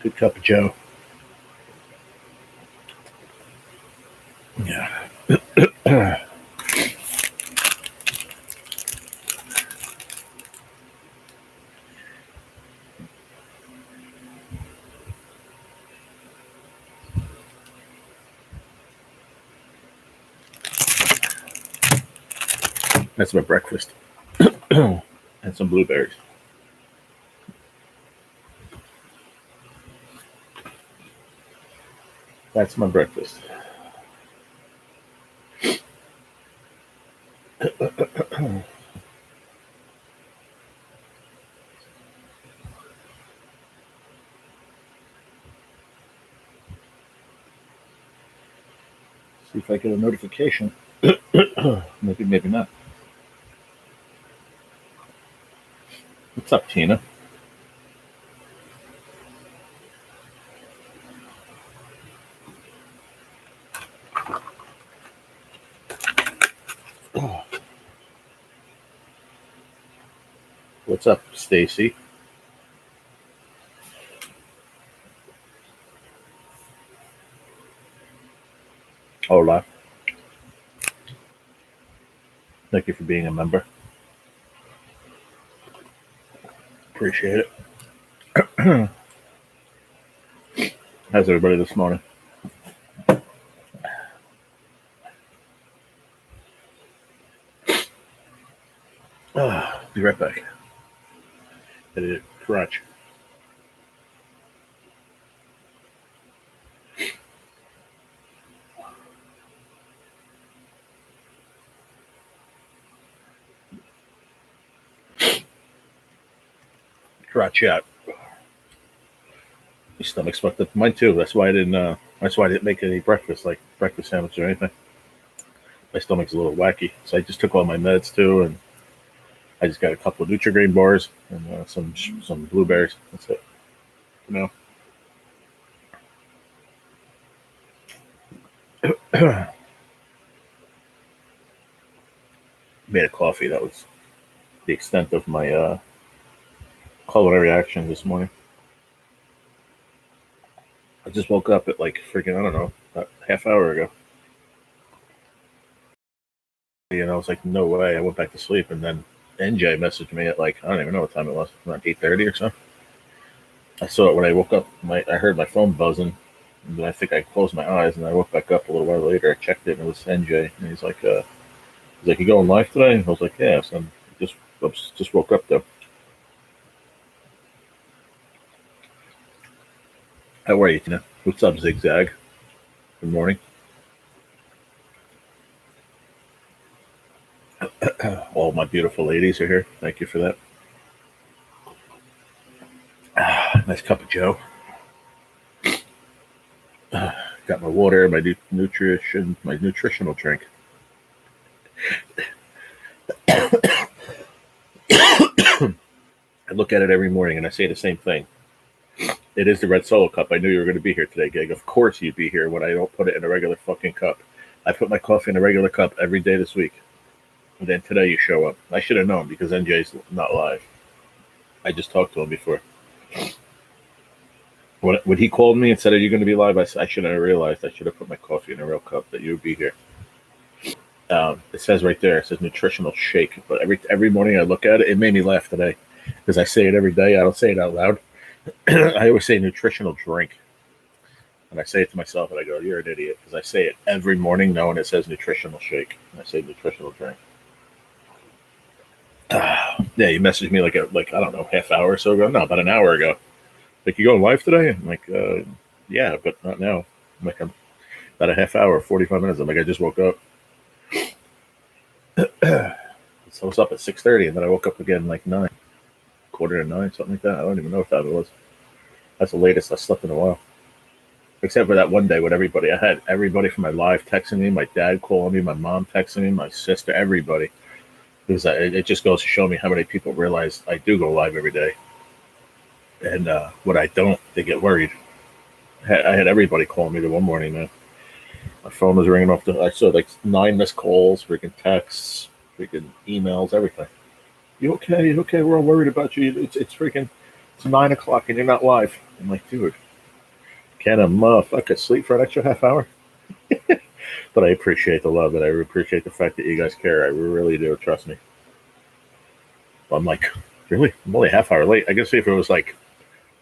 Good cup of Joe. Yeah. That's my breakfast. And some blueberries. That's my breakfast. See if I get a notification. Maybe not. What's up, Tina? What's up, Stacy? Hola. Thank you for being a member. Appreciate it. How's everybody this morning? Be right back. Edit crotch. Crotch out. Your stomach's fucked up. Mine too. That's why I didn't make any breakfast, like breakfast sandwich or anything. My stomach's a little wacky, so I just took all my meds too, and I just got a couple of Nutrigrain bars and some blueberries. That's it. You know. Made a coffee. That was the extent of my culinary action this morning. I just woke up at like freaking, I don't know, about a half hour ago. And I was like, no way. I went back to sleep, and then NJ messaged me at like, I don't even know what time it was, around 8:30 or so. I saw it when I woke up. I heard my phone buzzing, and then I think I closed my eyes, and I woke back up a little while later. I checked it, and it was NJ, and he's like, you going live today? And I was like, yeah. So I just woke up though. How are you, Tina? What's up, Zigzag? Good morning. All my beautiful ladies are here. Thank you for that. Nice cup of Joe. Got my water, my nutritional drink. I look at it every morning and I say the same thing. It is the red Solo cup. I knew you were going to be here today, Gig. Of course you'd be here when I don't put it in a regular fucking cup. I put my coffee in a regular cup every day this week. And then today you show up. I should have known because NJ's not live. I just talked to him before. When he called me and said, are you going to be live? I should have realized I should have put my coffee in a real cup that you would be here. It says right there, it says nutritional shake. But every morning I look at it, it made me laugh today because I say it every day. I don't say it out loud. I always say nutritional drink. And I say it to myself, and I go, "You're an idiot," because I say it every morning, knowing it says nutritional shake. And I say nutritional drink. Yeah, you messaged me like I don't know, half hour or so ago. No, about an hour ago. Like, you going live today? I'm like, yeah, but not now. I'm like, I'm about a half hour, 45 minutes. I'm like, I just woke up. So I was up at 6:30, and then I woke up again like 9, quarter to 9, something like that. I don't even know what time it was. That's the latest I slept in a while. Except for that one day with everybody. I had everybody from my live texting me, my dad calling me, my mom texting me, my sister, everybody. Because it just goes to show me how many people realize I do go live every day. And when I don't, they get worried. I had everybody calling me the one morning, man. My phone was ringing off I saw like 9 missed calls, freaking texts, freaking emails, everything. You okay? You okay? We're all worried about you. It's 9 o'clock and you're not live. I'm like, dude, can a motherfucker sleep for an extra half hour? But I appreciate the love, and I appreciate the fact that you guys care. I really do. Trust me. I'm like, really? I'm only a half hour late. I guess if it was like,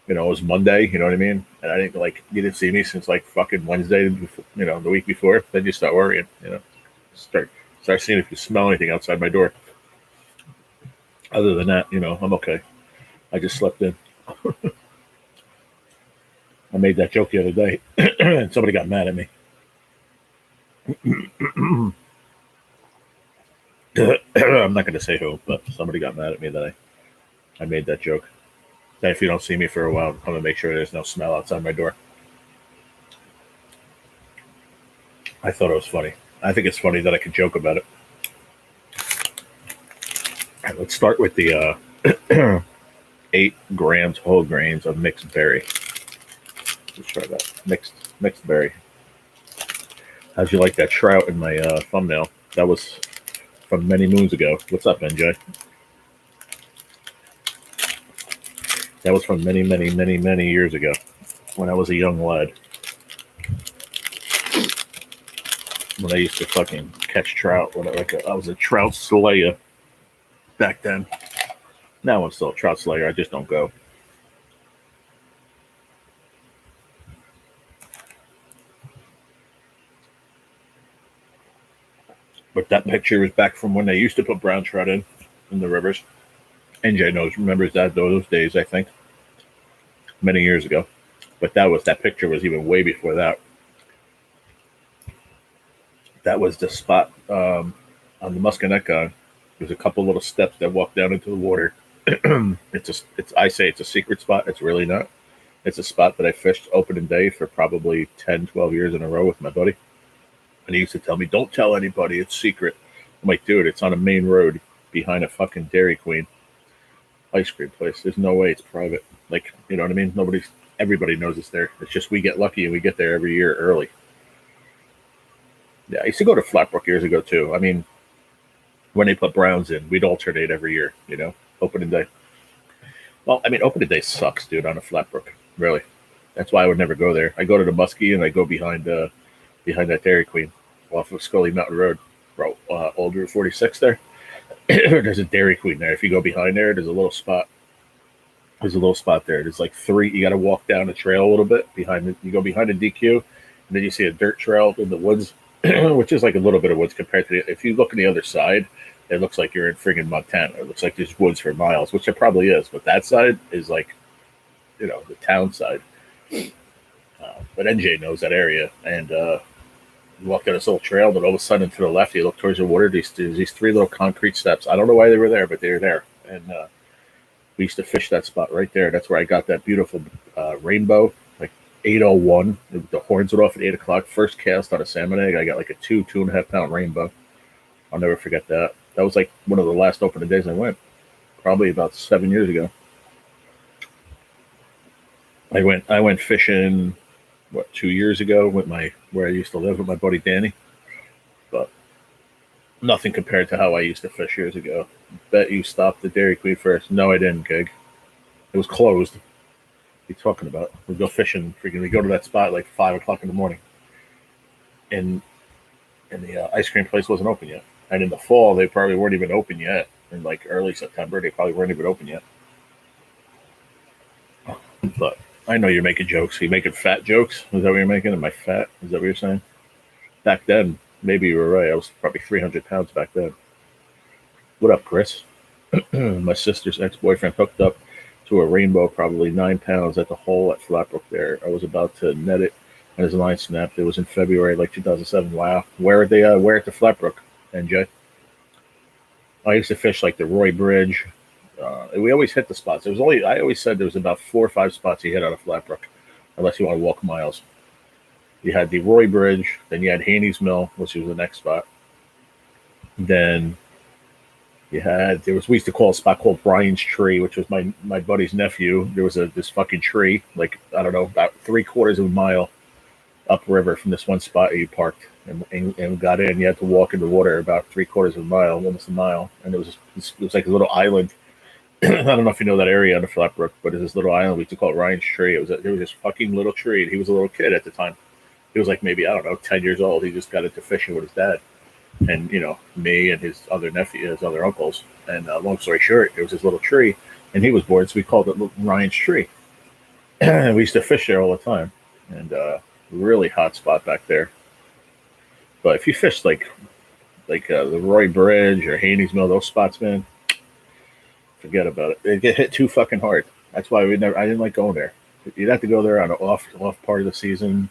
it was Monday, you know what I mean? And I didn't you didn't see me since like fucking Wednesday, the week before. Then you start worrying, Start seeing if you smell anything outside my door. Other than that, I'm okay. I just slept in. I made that joke the other day, and somebody got mad at me. I'm not going to say who, but somebody got mad at me that I made that joke. That if you don't see me for a while, I'm going to make sure there's no smell outside my door. I thought it was funny. I think it's funny that I could joke about it. All right, let's start with the 8 grams whole grains of mixed berry. Let's try that. Mixed berry. How'd you like that trout in my thumbnail? That was from many moons ago. What's up, NJ? That was from many, many, many, many years ago when I was a young lad. When I used to fucking catch trout. I was a trout slayer back then. Now I'm still a trout slayer. I just don't go. But that picture is back from when they used to put brown trout in the rivers. NJ remembers those days, I think, many years ago. But that picture was even way before that. That was the spot on the Musconetcong. There's a couple little steps that walk down into the water. I say it's a secret spot. It's really not. It's a spot that I fished opening day for probably 10, 12 years in a row with my buddy. And he used to tell me, don't tell anybody, it's secret. I'm like, dude, it's on a main road behind a fucking Dairy Queen ice cream place. There's no way it's private. Like, you know what I mean? Everybody knows it's there. It's just we get lucky and we get there every year early. Yeah, I used to go to Flatbrook years ago too. I mean, when they put browns in, we'd alternate every year, opening day. Well, I mean, opening day sucks, dude, on a Flatbrook. Really. That's why I would never go there. I go to the Muskie and I go behind that Dairy Queen off of Scully Mountain Road, Old Route 46 there. There's a Dairy Queen there. If you go behind there, there's a little spot. There's a little spot there. There's like 3. You got to walk down the trail a little bit behind it. You go behind a DQ, and then you see a dirt trail in the woods, which is like a little bit of woods compared to if you look on the other side, it looks like you're in friggin' Montana. It looks like there's woods for miles, which it probably is. But that side is like, the town side. But NJ knows that area, and you walk down this little trail, but all of a sudden to the left, you look towards the water. There's these 3 little concrete steps. I don't know why they were there, but they were there. And we used to fish that spot right there. That's where I got that beautiful rainbow, like 801. The horns went off at 8 o'clock. First cast on a salmon egg. I got like a 2.5 pound rainbow. I'll never forget that. That was like one of the last opening days I went, probably about 7 years ago. I went fishing 2 years ago with where I used to live with my buddy Danny, but nothing compared to how I used to fish years ago. Bet you stopped the Dairy Queen first. No, I didn't, Gig. It was closed. What are you talking about? We go fishing. We go to that spot like 5 o'clock in the morning, and the ice cream place wasn't open yet. And in the fall, they probably weren't even open yet. In like early September, they probably weren't even open yet. But I know you're making jokes. Are you making fat jokes? Is that what you're making? Am I fat? Is that what you're saying? Back then, maybe you were right. I was probably 300 pounds back then. What up, Chris? My sister's ex-boyfriend hooked up to a rainbow, probably 9 pounds at the hole at Flatbrook there. I was about to net it, and his line snapped. It was in February, like 2007. Wow. Where are they? Where at the Flatbrook, NJ? I used to fish like the Roy Bridge. We always hit the spots. I always said there was about 4 or 5 spots you hit out of Flatbrook, unless you want to walk miles. You had the Roy Bridge, then you had Haney's Mill, which was the next spot. Then we used to call a spot called Brian's Tree, which was my buddy's nephew. There was this fucking tree, like, I don't know, about 3/4 of a mile upriver from this one spot you parked and got in. You had to walk in the water about 3/4 of a mile, almost a mile. And it was like a little island. I don't know if you know that area on the Flatbrook, but there's this little island. We used to call it Ryan's Tree. There was this fucking little tree, and he was a little kid at the time. He was like maybe, I don't know, 10 years old. He just got into fishing with his dad. And, me and his other nephew, his other uncles. And long story short, there was this little tree, and he was bored, so we called it Ryan's Tree. And we used to fish there all the time. And really hot spot back there. But if you fish like the Roy Bridge or Haney's Mill, those spots, man, forget about it. They get hit too fucking hard. That's why I didn't like going there. You'd have to go there on an off part of the season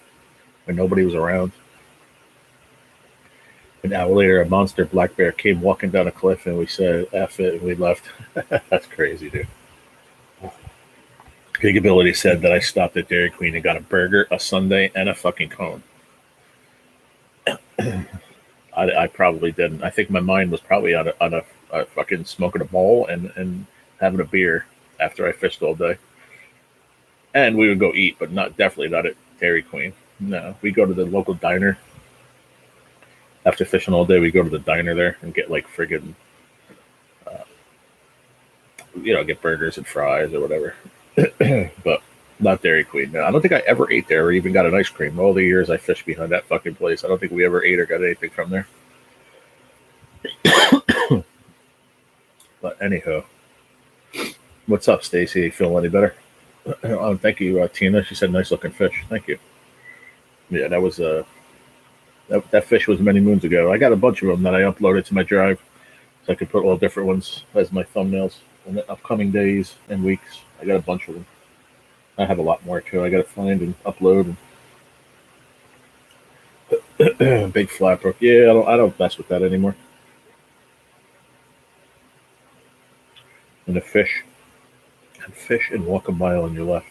when nobody was around. An hour later, a monster black bear came walking down a cliff, and we said, F it, and we left. That's crazy, dude. Big Ability said that I stopped at Dairy Queen and got a burger, a sundae, and a fucking cone. I probably didn't. I think my mind was probably on a fucking smoking a bowl and having a beer after I fished all day. And we would go eat, but definitely not at Dairy Queen. No, we go to the local diner. After fishing all day, we go to the diner there and get like friggin', get burgers and fries or whatever. But not Dairy Queen. No, I don't think I ever ate there or even got an ice cream. All the years I fished behind that fucking place, I don't think we ever ate or got anything from there. But anyhow, what's up, Stacy? You feeling any better? Thank you, Tina. She said, "Nice looking fish." Thank you. Yeah, that was that fish was many moons ago. I got a bunch of them that I uploaded to my drive, so I could put all different ones as my thumbnails in the upcoming days and weeks. I got a bunch of them. I have a lot more too. I got to find and upload. Big Flatbrook. Yeah, I don't mess with that anymore. And fish and walk a mile on your left.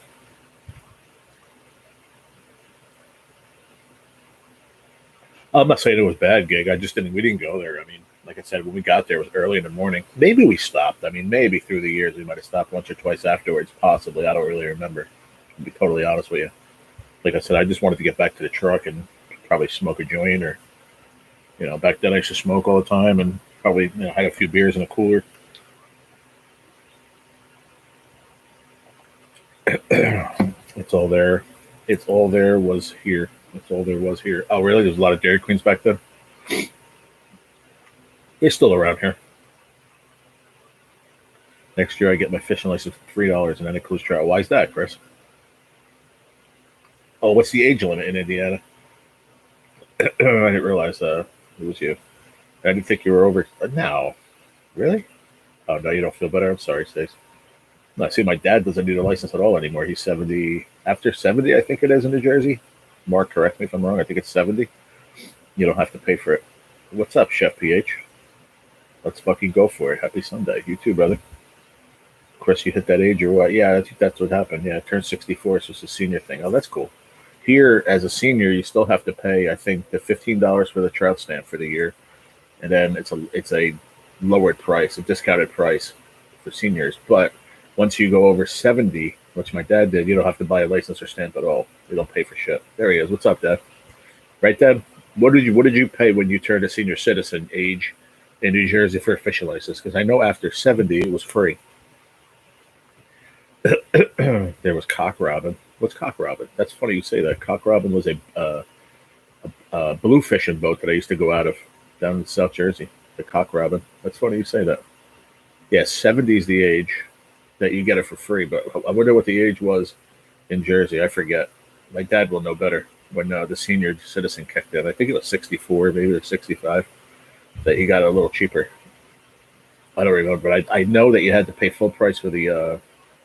I'm not saying it was a bad gig. We didn't go there. I mean, like I said, when we got there, it was early in the morning. Maybe we stopped. I mean, maybe through the years we might have stopped once or twice afterwards. Possibly. I don't really remember, to be totally honest with you. Like I said, I just wanted to get back to the truck and probably smoke a joint, or, back then I used to smoke all the time and probably, had a few beers in a cooler. It's all there. It's all there was here. That's all there was here. Oh, really? There's a lot of Dairy Queens back then? They're still around here. Next year, I get my fishing license for $3, and then it includes trout. Why is that, Chris? Oh, what's the age limit in Indiana? I didn't realize it was you. I didn't think you were over. No. Really? Oh, no, you don't feel better? I'm sorry, Stace. No, see, my dad doesn't need a license at all anymore. He's 70. After 70, I think it is in New Jersey. Mark, correct me if I'm wrong. I think it's 70. You don't have to pay for it. What's up, Chef PH? Let's fucking go for it. Happy Sunday. You too, brother. Chris, you hit that age or what? Yeah, I think that's what happened. Yeah, I turned 64, so it's a senior thing. Oh, that's cool. Here, as a senior, you still have to pay, I think, the $15 for the trout stamp for the year. And then it's a lowered price, a discounted price for seniors. But once you go over 70, which my dad did, you don't have to buy a license or stamp at all. You don't pay for shit. There he is. What's up, Dad? Right, Dad? What did you pay when you turned a senior citizen age in New Jersey for a fishing license? Because I know after 70, it was free. There was cock robin. What's cock robin? That's funny you say that. Cock robin was a blue fishing boat that I used to go out of down in South Jersey. The cock robin. That's funny you say that. Yeah, 70 is the age that you get it for free. But I wonder what the age was in Jersey. I forget. My dad will know better when the senior citizen kicked in. I think it was 64, maybe it was 65, that he got a little cheaper. I don't remember, but I know that you had to pay full price for the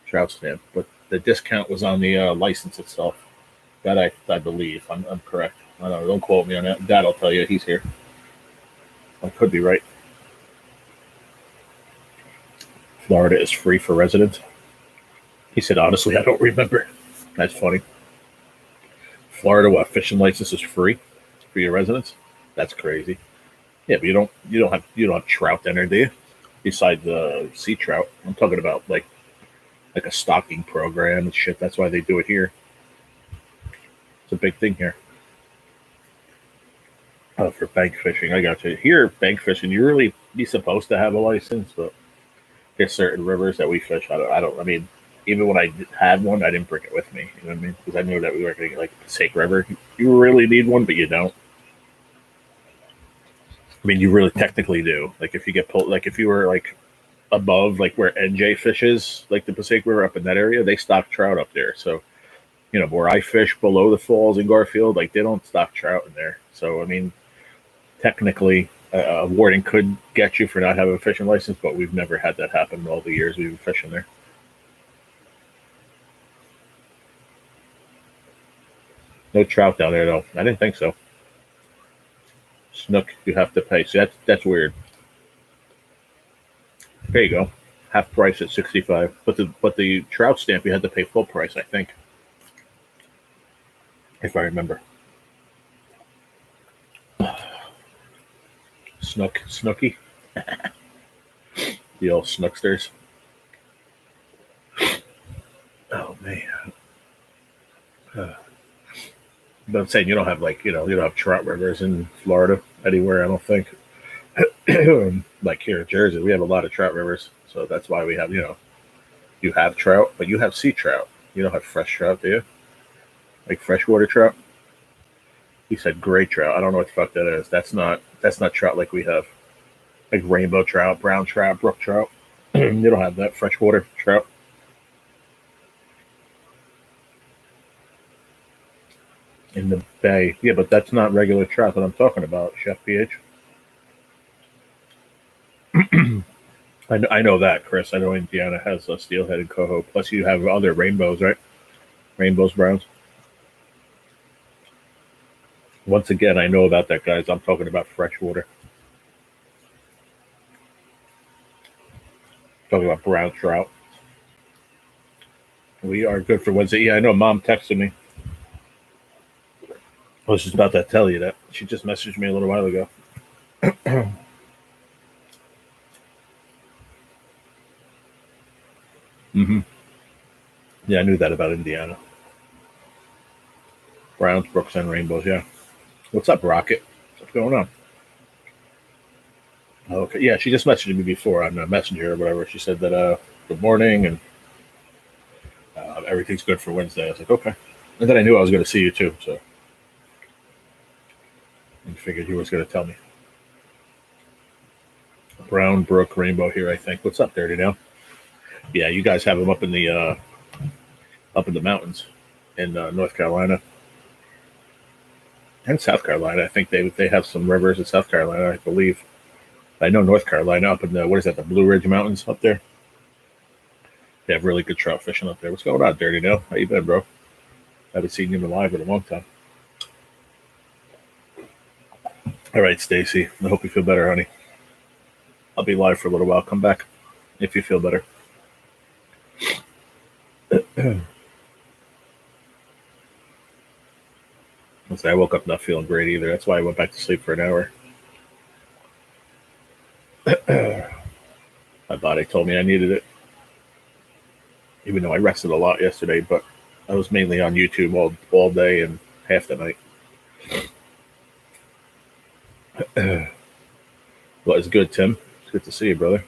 trout stamp, but the discount was on the license itself. That I believe. I'm correct. I don't know. Don't quote me on that. Dad will tell you. He's here. I could be right. Florida is free for residents. He said, honestly, I don't remember. That's funny. Florida, what, fishing license is free for your residents? That's crazy. Yeah, but you don't have trout down there, do you? Besides the sea trout, I'm talking about like a stocking program and shit. That's why they do it here. It's a big thing here. Oh, for bank fishing, I got you. Here, bank fishing, you really be supposed to have a license, but there's certain rivers that we fish. I mean, even when I had one, I didn't bring it with me. You know what I mean? Because I knew that we were going to get like the Passaic River. You really need one, but you don't. I mean, you really technically do. Like if you get pulled, like if you were like above like where NJ fishes, like the Passaic River up in that area, they stock trout up there. So where I fish below the falls in Garfield, like they don't stock trout in there. So I mean, technically, a warden could get you for not having a fishing license, but we've never had that happen in all the years we've been fishing there. No trout down there though. I didn't think so. Snook, you have to pay. So that's weird. There you go. Half price at 65. But the trout stamp you had to pay full price, I think. If I remember. Snooky. The old snooksters. Oh man. But I'm saying you don't have you don't have trout rivers in Florida anywhere, I don't think. Like here in Jersey, we have a lot of trout rivers. So that's why we have, you have trout, but you have sea trout. You don't have fresh trout, do you? Like freshwater trout? He said gray trout. I don't know what the fuck that is. That's not trout like we have. Like rainbow trout, brown trout, brook trout. You don't have that freshwater trout. In the bay. Yeah, but that's not regular trout that I'm talking about, Chef PH. I know that, Chris. I know Indiana has a steelhead and coho. Plus, you have other rainbows, right? Rainbows, browns. Once again, I know about that, guys. I'm talking about freshwater. Talking about brown trout. We are good for Wednesday. Yeah, I know. Mom texted me. I was just about to tell you that. She just messaged me a little while ago. Mm-hmm. Yeah, I knew that about Indiana. Browns, brooks, and rainbows. Yeah. What's up, Rocket? What's going on? Okay. Yeah, she just messaged me before on Messenger or whatever. She said that good morning and everything's good for Wednesday. I was like, okay. And then I knew I was going to see you too. So I figured you was going to tell me. Brown, brook, rainbow here, I think. What's up, Dirty Now? Yeah, you guys have them up in the mountains in North Carolina and South Carolina. I think they have some rivers in South Carolina, I believe. I know North Carolina up in the what is that, the Blue Ridge Mountains up there. They have really good trout fishing up there. What's going on, Dirty Now? How you been, bro? I haven't seen you alive in a long time. All right, Stacy. I hope you feel better, honey. I'll be live for a little while. Come back if you feel better. I woke up not feeling great either. That's why I went back to sleep for an hour. My body told me I needed it. Even though I rested a lot yesterday, but I was mainly on YouTube all day and half the night. Well, it's good, Tim. It's good to see you, brother.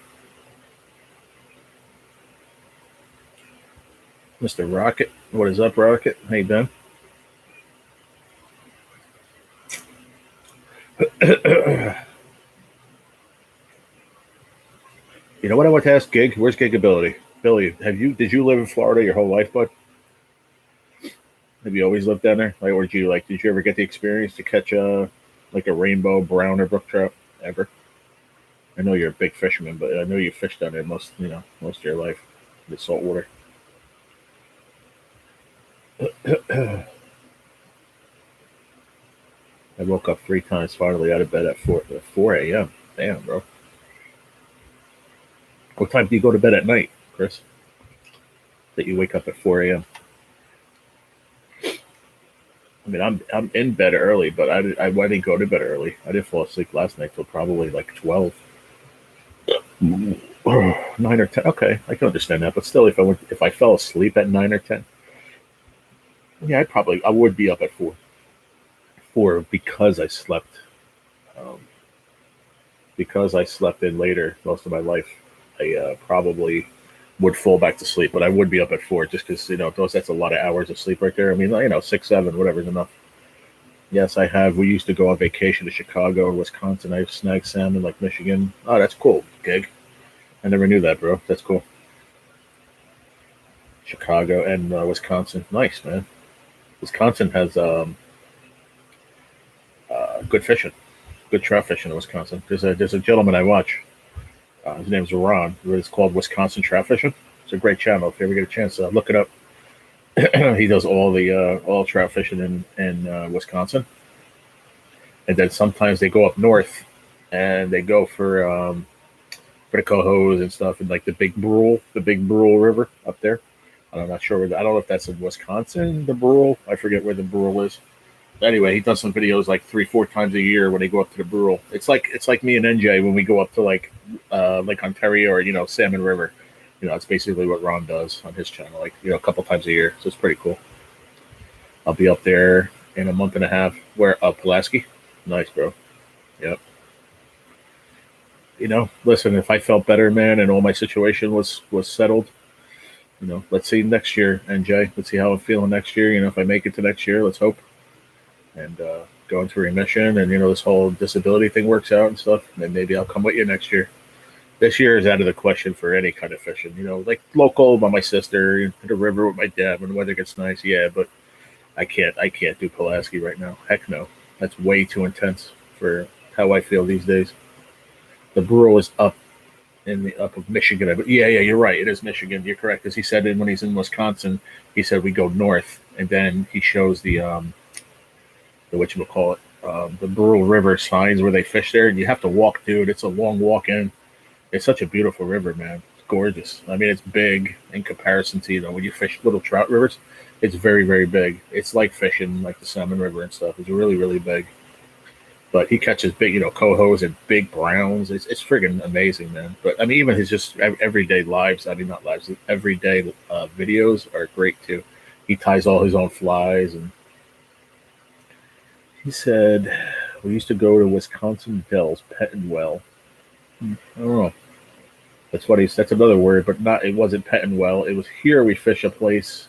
Mr. Rocket. What is up, Rocket? How you been? You know what I want to ask Gig? Where's Gigability? Billy, did you live in Florida your whole life, bud? Have you always lived down there? Like, or did you ever get the experience to catch like a rainbow, brown, or brook trout ever? I know you're a big fisherman, but I know you fished down there most of your life, the salt water. I woke up 3 times finally out of bed at 4 a.m. Damn, bro. What time do you go to bed at night, Chris? That you wake up at 4 a.m. I mean, I'm in bed early, but I didn't go to bed early. I didn't fall asleep last night till probably like 12. 9 or 10. Okay, I can understand that. But still, if I fell asleep at 9 or 10, yeah, I would be up at 4 because I slept um, because I slept in later most of my life. I probably would fall back to sleep, but I would be up at 4 just because that's a lot of hours of sleep right there. I mean, 6, 7, whatever is enough. Yes, I have. We used to go on vacation to Chicago or Wisconsin. I've snagged salmon like Michigan. Oh, that's cool, gig. I never knew that, bro. That's cool. Chicago and Wisconsin. Nice, man. Wisconsin has good fishing, good trout fishing in Wisconsin. There's a gentleman I watch. His name's Ron. It's called Wisconsin Trout Fishing. It's a great channel. If you ever get a chance, look it up. He does all trout fishing in Wisconsin, and then sometimes they go up north and they go for the cohos and stuff, and like the big Brule River up there. I'm not sure I don't know if that's in Wisconsin, the Brule. I forget where the Brule is. Anyway, he does some videos like 3, 4 times a year when they go up to the Brule. It's like me and NJ when we go up to like Lake Ontario or Salmon River. It's basically what Ron does on his channel, like a couple times a year. So it's pretty cool. I'll be up there in a month and a half. Where up, Pulaski? Nice, bro. Yep. Listen, if I felt better, man, and all my situation was settled, let's see next year, NJ. Let's see how I'm feeling next year. If I make it to next year, let's hope. And go into remission, and this whole disability thing works out and stuff. And then maybe I'll come with you next year. This year is out of the question for any kind of fishing. Like local by my sister, the river with my dad when the weather gets nice. Yeah, but I can't do Pulaski right now. Heck no, that's way too intense for how I feel these days. The Brule is up of Michigan. But yeah, you're right. It is Michigan. You're correct. As he said, when he's in Wisconsin, he said we go north, and then he shows the whatchamacallit, the Trout River signs where they fish there, and you have to walk, dude. It's a long walk in. It's such a beautiful river, man. It's gorgeous. I mean, it's big in comparison to when you fish little trout rivers. It's very, very big. It's like fishing like the Salmon River and stuff. It's really, really big. But he catches big, cohos and big browns. It's friggin' amazing, man. But I mean, even his just everyday lives. I mean, not lives. Everyday videos are great too. He ties all his own flies, and he said we used to go to Wisconsin Dells, Penwell. I don't know. That's another word, but not. It wasn't Penwell. It was here. We fish a place.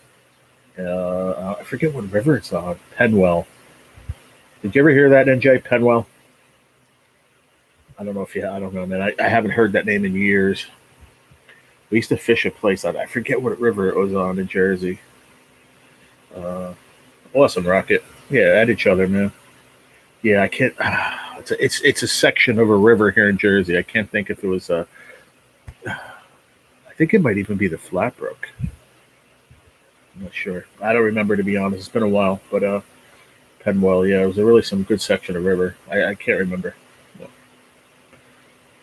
I forget what river it's on. Penwell. Did you ever hear that, NJ? Penwell? I don't know I don't know, man. I haven't heard that name in years. We used to fish a place I forget what river it was on in Jersey. Awesome, Rocket. Yeah, at each other, man. Yeah, I can't. It's a section of a river here in Jersey. I can't think if it was. I think it might even be the Flatbrook. I'm not sure. I don't remember, to be honest. It's been a while, but Penwell, yeah, it was really some good section of river. I can't remember. Well,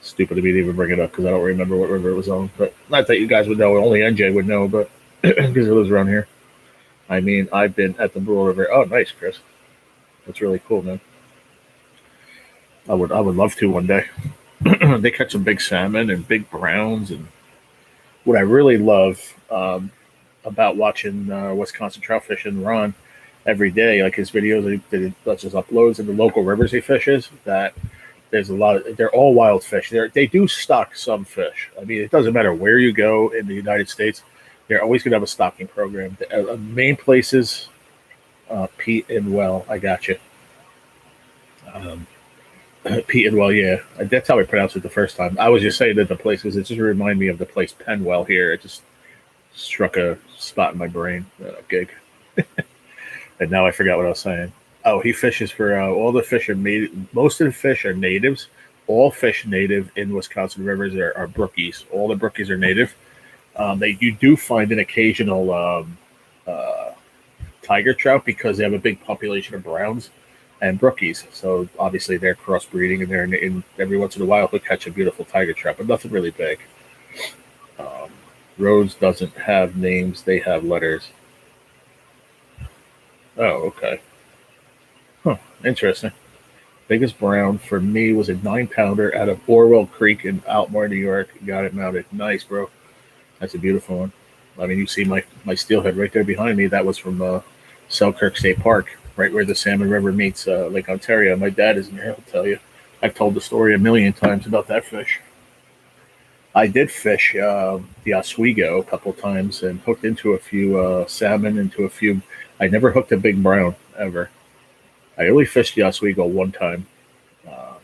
stupid of me to even bring it up because I don't remember what river it was on. But not that you guys would know, only NJ would know, but because it lives around here. I mean, I've been at the Brule River. Oh, nice, Chris. That's really cool, man. I would love to one day. They catch some big salmon and big browns, and what I really love about watching Wisconsin trout fishing Ron every day, like his videos that just uploads in the local rivers he fishes, that there's a lot of, they're all wild fish. They do stock some fish. I mean, it doesn't matter where you go in the United States, they're always going to have a stocking program. The main places, Pete and Well, I got you. Pete and Well, yeah, that's how I pronounced it the first time. I was just saying that the place, because it just reminded me of the place Penwell here. It just struck a spot in my brain. Gig. And now I forgot what I was saying. Oh, he fishes for all the fish are made. Most of the fish are natives. All fish native in Wisconsin rivers are brookies. All the brookies are native. You do find an occasional uh, tiger trout because they have a big population of browns and brookies. So obviously they're crossbreeding, and every once in a while they'll catch a beautiful tiger trout, but nothing really big. Um, Rhodes doesn't have names; they have letters. Oh, okay. Huh. Interesting. Biggest brown for me was a 9 pounder out of Orwell Creek in Altmore, New York. Got it mounted. Nice, bro. That's a beautiful one. I mean, you see my steelhead right there behind me. That was from Selkirk State Park, right where the Salmon River meets Lake Ontario. My dad is in here. He'll tell you. I've told the story a million times about that fish. I did fish the Oswego a couple of times and hooked into a few salmon, into a few. I never hooked a big brown ever. I only fished the Oswego one time. Uh,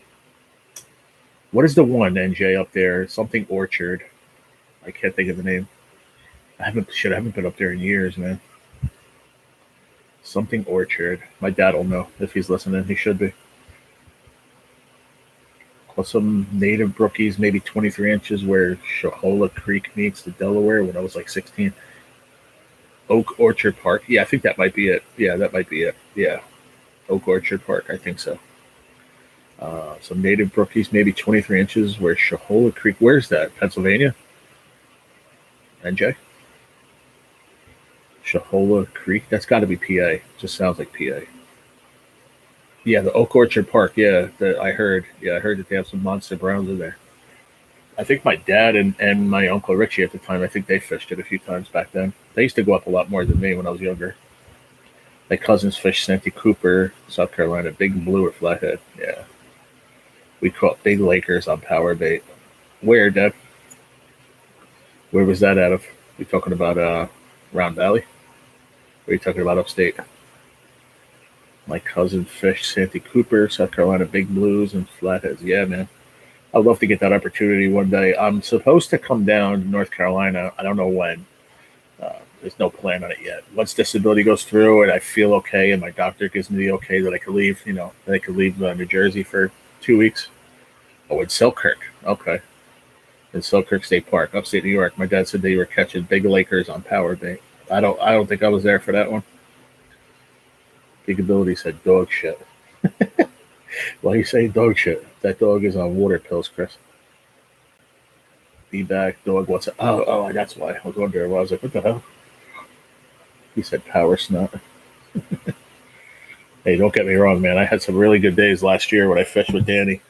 what is the one, NJ, up there? Something Orchard. I can't think of the name. I haven't been up there in years, man. Something Orchard. My dad will know if he's listening. He should be. Plus some native brookies, maybe 23 inches, where Shahola Creek meets the Delaware when I was like 16. Oak Orchard Park. Yeah, I think that might be it. Yeah, that might be it. Yeah, Oak Orchard Park. I think so. Some native brookies, maybe 23 inches, where Shahola Creek. Where's that? Pennsylvania? NJ? Shahola Creek. That's got to be PA. Just sounds like PA. Yeah, the Oak Orchard Park. Yeah, I heard. Yeah, I heard that they have some monster browns in there. I think my dad and my uncle Richie at the time, I think they fished it a few times back then. They used to go up a lot more than me when I was younger. My cousins fished Santee Cooper, South Carolina, big blue or flathead. Yeah, we caught big Lakers on power bait. Where, Dad? Where was that out of? We talking about Round Valley? Or are you talking about upstate? My cousin fished Santee Cooper, South Carolina, big blues and flatheads. Yeah, man. I'd love to get that opportunity one day. I'm supposed to come down to North Carolina. I don't know when. There's no plan on it yet. Once disability goes through and I feel okay, and my doctor gives me the okay that I could leave, that I could leave New Jersey for 2 weeks. Oh, in Selkirk. Okay. In Selkirk State Park, upstate New York. My dad said they were catching big Lakers on power bait. I don't think I was there for that one. Big ability said dog shit. Why you say dog shit? That dog is on water pills, Chris. Be back, dog. What's it? Oh, that's why. I was wondering. I was like, what the hell? He said power snot. Hey, don't get me wrong, man. I had some really good days last year when I fished with Danny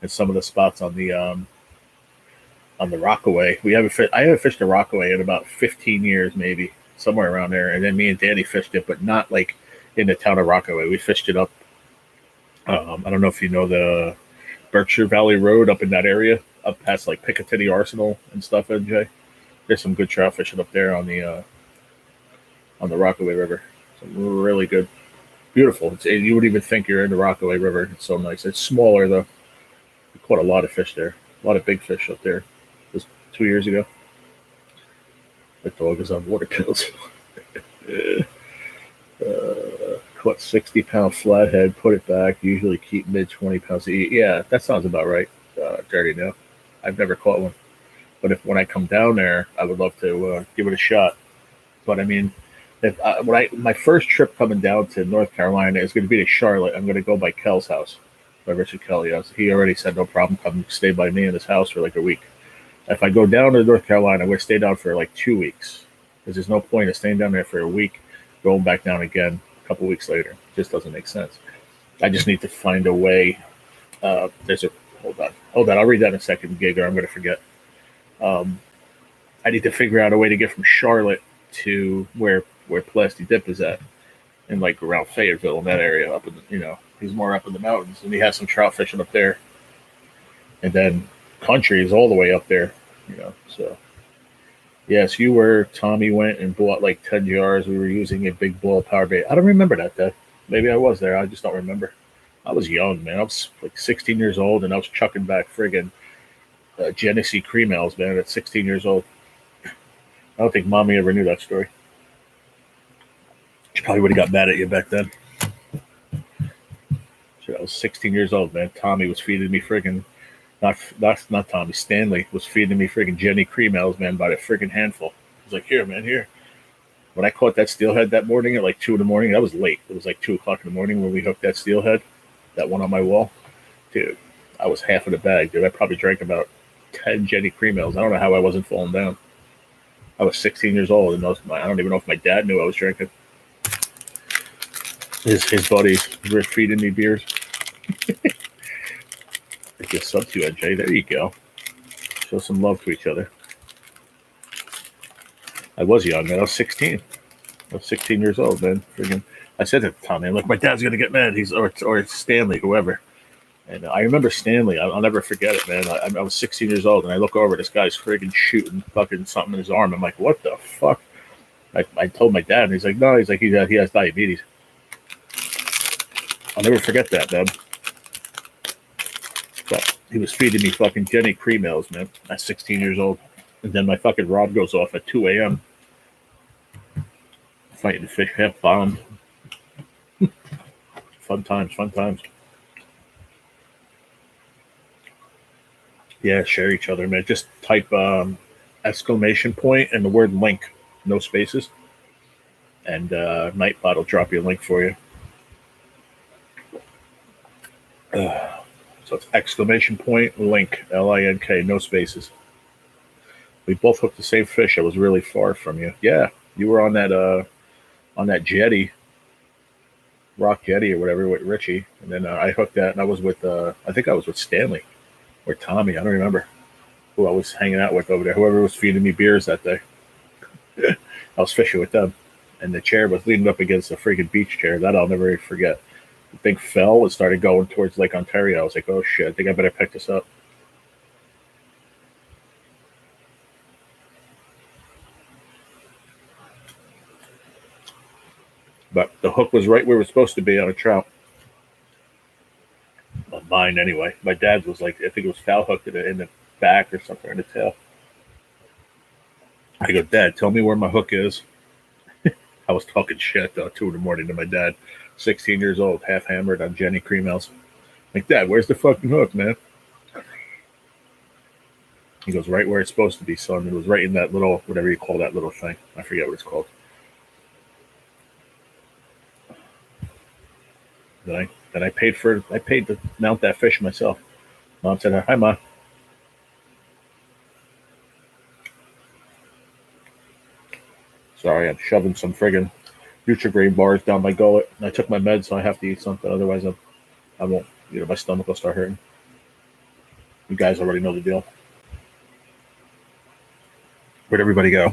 and some of the spots on the Rockaway. I haven't fished a Rockaway in about 15 years, maybe somewhere around there. And then me and Danny fished it, but not like in the town of Rockaway. We fished it up. I don't know if you know the Berkshire Valley Road up in that area, up past like Picatinny Arsenal and stuff. NJ, there's some good trout fishing up there on the Rockaway River. Some really good, beautiful. You wouldn't even think you're in the Rockaway River. It's so nice. It's smaller though. We caught a lot of fish there, a lot of big fish up there. It was 2 years ago. The dog is on water pills. Caught 60-pound flathead, put it back. Usually keep mid 20 pounds to eat. Yeah, that sounds about right. Dirty now. I've never caught one, but when I come down there, I would love to give it a shot. But I mean, if my first trip coming down to North Carolina is going to be to Charlotte. I'm going to go by Kel's house, by Richard Kelly. He already said no problem. Come stay by me in his house for like a week. If I go down to North Carolina, I'm going to stay down for like 2 weeks because there's no point of staying down there for a week, going back down again a couple weeks later. It just doesn't make sense. I just need to find a way. Hold on. I'll read that in a second, Gig, or I'm going to forget. I need to figure out a way to get from Charlotte to where Plasty Dip is at, and like around Fayetteville in that area. Up in he's more up in the mountains, and he has some trout fishing up there. And then country is all the way up there, So yes, Tommy went and bought like 10 jars. We were using a big ball power bait. I don't remember that day. Maybe I was there. I just don't remember. I was young, man. I was like 16 years old, and I was chucking back friggin' Genesee cream ales, man, at 16 years old. I don't think Mommy ever knew that story. She probably would have got mad at you back then. So I was 16 years old, man. Tommy was feeding me friggin' not Tommy. Stanley was feeding me friggin' Jenny cream ales, man, by the friggin' handful. He's like, here, man, here. When I caught that steelhead that morning at like 2 in the morning, that was late. It was like 2 o'clock in the morning when we hooked that steelhead, that one on my wall. Dude, I was half of the bag, dude. I probably drank about 10 Jenny cream ales. I don't know how I wasn't falling down. I was 16 years old, and I don't even know if my dad knew I was drinking. His buddies were feeding me beers. I guess sub to you, NJ. There you go. Show some love to each other. I was young, man. I was 16. I was 16 years old, man. Friggin', I said to Tommy, look, my dad's gonna get mad. Or Stanley, whoever. And I remember Stanley. I'll never forget it, man. I was 16 years old, and I look over. This guy's friggin' shooting fucking something in his arm. I'm like, what the fuck? I told my dad, and he's like, no. He's like, he has diabetes. I'll never forget that, man. But he was feeding me fucking Jenny cream ales, man. At 16 years old. And then my fucking rod goes off at 2 a.m. Fighting the fish half bombed. Fun times, fun times. Yeah, share each other, man. Just type exclamation point and the word link, no spaces. And Nightbot will drop you a link for you. So it's exclamation point, link, LINK, no spaces. We both hooked the same fish. I was really far from you. Yeah, you were on that jetty, rock jetty or whatever with Richie, and then I hooked that, and I was with I think I was with Stanley or Tommy. I don't remember who I was hanging out with over there. Whoever was feeding me beers that day. I was fishing with them, and the chair was leaning up against a freaking beach chair. That I'll never forget. The thing fell and started going towards Lake Ontario. I was like, oh shit, I think I better pick this up. But the hook was right where it was supposed to be on a trout. On mine, anyway. My dad's was like, I think it was foul hooked in the back or something, in the tail. I go, Dad, tell me where my hook is. I was talking shit, 2 in the morning to my dad. 16 years old, half hammered on Jenny cream ales. Like, Dad, where's the fucking hook, man? He goes, right where it's supposed to be, son. It was right in that little, whatever you call that little thing. I forget what it's called. Then I paid to mount that fish myself. Mom said, hi, Ma. Sorry, I'm shoving some friggin' Nutrigrain bars down my gullet. I took my meds, so I have to eat something. Otherwise, I won't. My stomach will start hurting. You guys already know the deal. Where'd everybody go?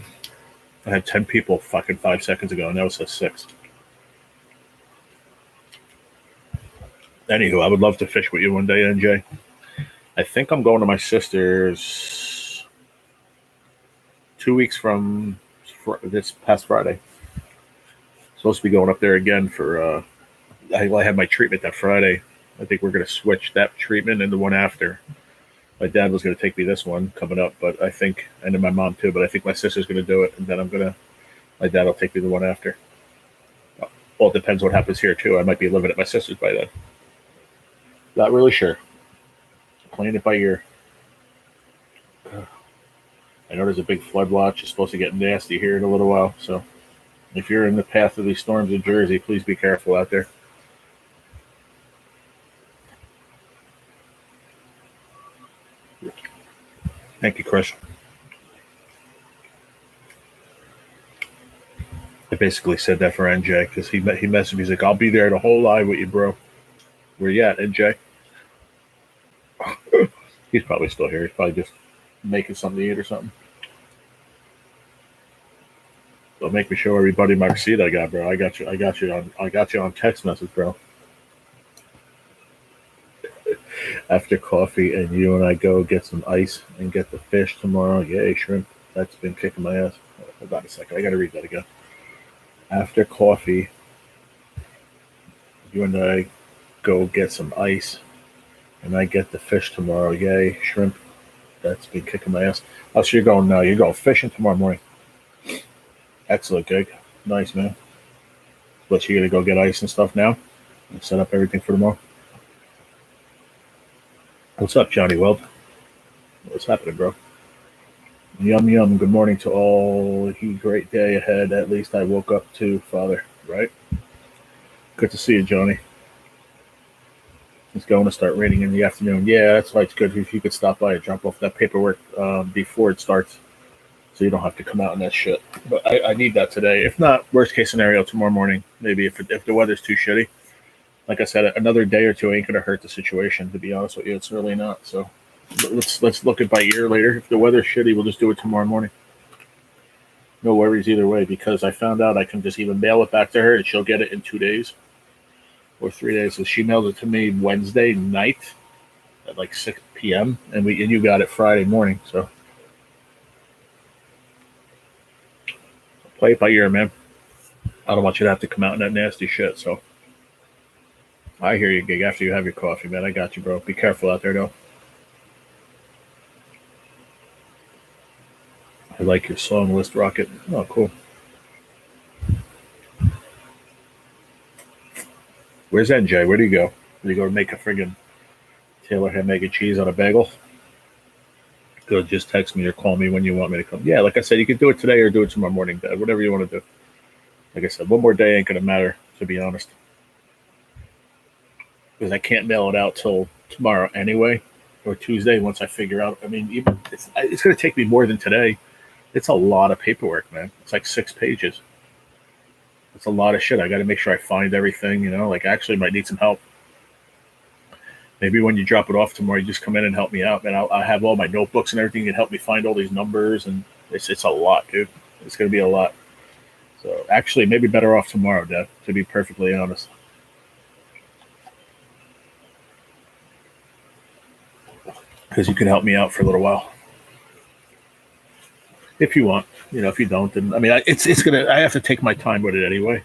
I had 10 people fucking 5 seconds ago, and now it says 6. Anywho, I would love to fish with you one day, NJ. I think I'm going to my sister's 2 weeks from this past Friday. Supposed to be going up there again for, I had my treatment that Friday. I think we're going to switch that treatment and the one after. My dad was going to take me this one coming up, but I think, and then my mom too, but I think my sister's going to do it, and then my dad will take me the one after. Well, it depends what happens here too. I might be living at my sister's by then. Not really sure. Playing it by ear. I know there's a big flood watch. It's supposed to get nasty here in a little while. So if you're in the path of these storms in Jersey, please be careful out there. Thank you, Chris. I basically said that for NJ because he messaged me. He's like, I'll be there the whole live with you, bro. Where you at, NJ? He's probably still here. He's probably just making something to eat or something. Don't make me show everybody my receipt I got, bro. I got you on text message, bro. After coffee and you and I go get some ice and get the fish tomorrow. Yay, shrimp. That's been kicking my ass. Hold on a second. I got to read that again. After coffee, you and I go get some ice and I get the fish tomorrow. Yay, shrimp. That's been kicking my ass. Oh, so you're going now. You're going fishing tomorrow morning. Excellent gig. Nice, man. But you got to go get ice and stuff now and set up everything for tomorrow. What's up, Johnny Weld? What's happening, bro? Yum, yum. Good morning to all. Great day ahead. At least I woke up to, Father. Right? Good to see you, Johnny. It's going to start raining in the afternoon. Yeah, that's why it's good if you could stop by and drop off that paperwork before it starts, so you don't have to come out in that shit. But I need that today. If not, worst case scenario, tomorrow morning. Maybe if the weather's too shitty. Like I said, another day or two ain't gonna hurt the situation. To be honest with you, it's really not. So let's look it by ear later. If the weather's shitty, we'll just do it tomorrow morning. No worries either way, because I found out I can just even mail it back to her and she'll get it in 2 days or 3 days. So she mailed it to me Wednesday night at like 6 p.m. and you got it Friday morning. So play it by ear, man. I don't want you to have to come out in that nasty shit. So I hear you, Gig. After you have your coffee, man, I got you, bro. Be careful out there, though. I like your song list, Rocket. Oh, cool. Where's NJ? Where do you go? Do you go make a friggin' Taylor ham, egg, and cheese on a bagel? Go just text me or call me when you want me to come. Yeah, like I said, you can do it today or do it tomorrow morning, Dad. Whatever you want to do. Like I said, one more day ain't going to matter, to be honest. Because I can't mail it out till tomorrow anyway, or Tuesday once I figure out. I mean, even it's going to take me more than today. It's a lot of paperwork, man. It's like 6 pages. It's a lot of shit. I got to make sure I find everything, you know. Like, I actually might need some help. Maybe when you drop it off tomorrow, you just come in and help me out, man. I have all my notebooks and everything. You can help me find all these numbers, and it's a lot, dude. It's going to be a lot. So, actually, maybe better off tomorrow, Dad, to be perfectly honest. Because you can help me out for a little while. If you want, you know, if you don't, then I mean, it's gonna. I have to take my time with it anyway.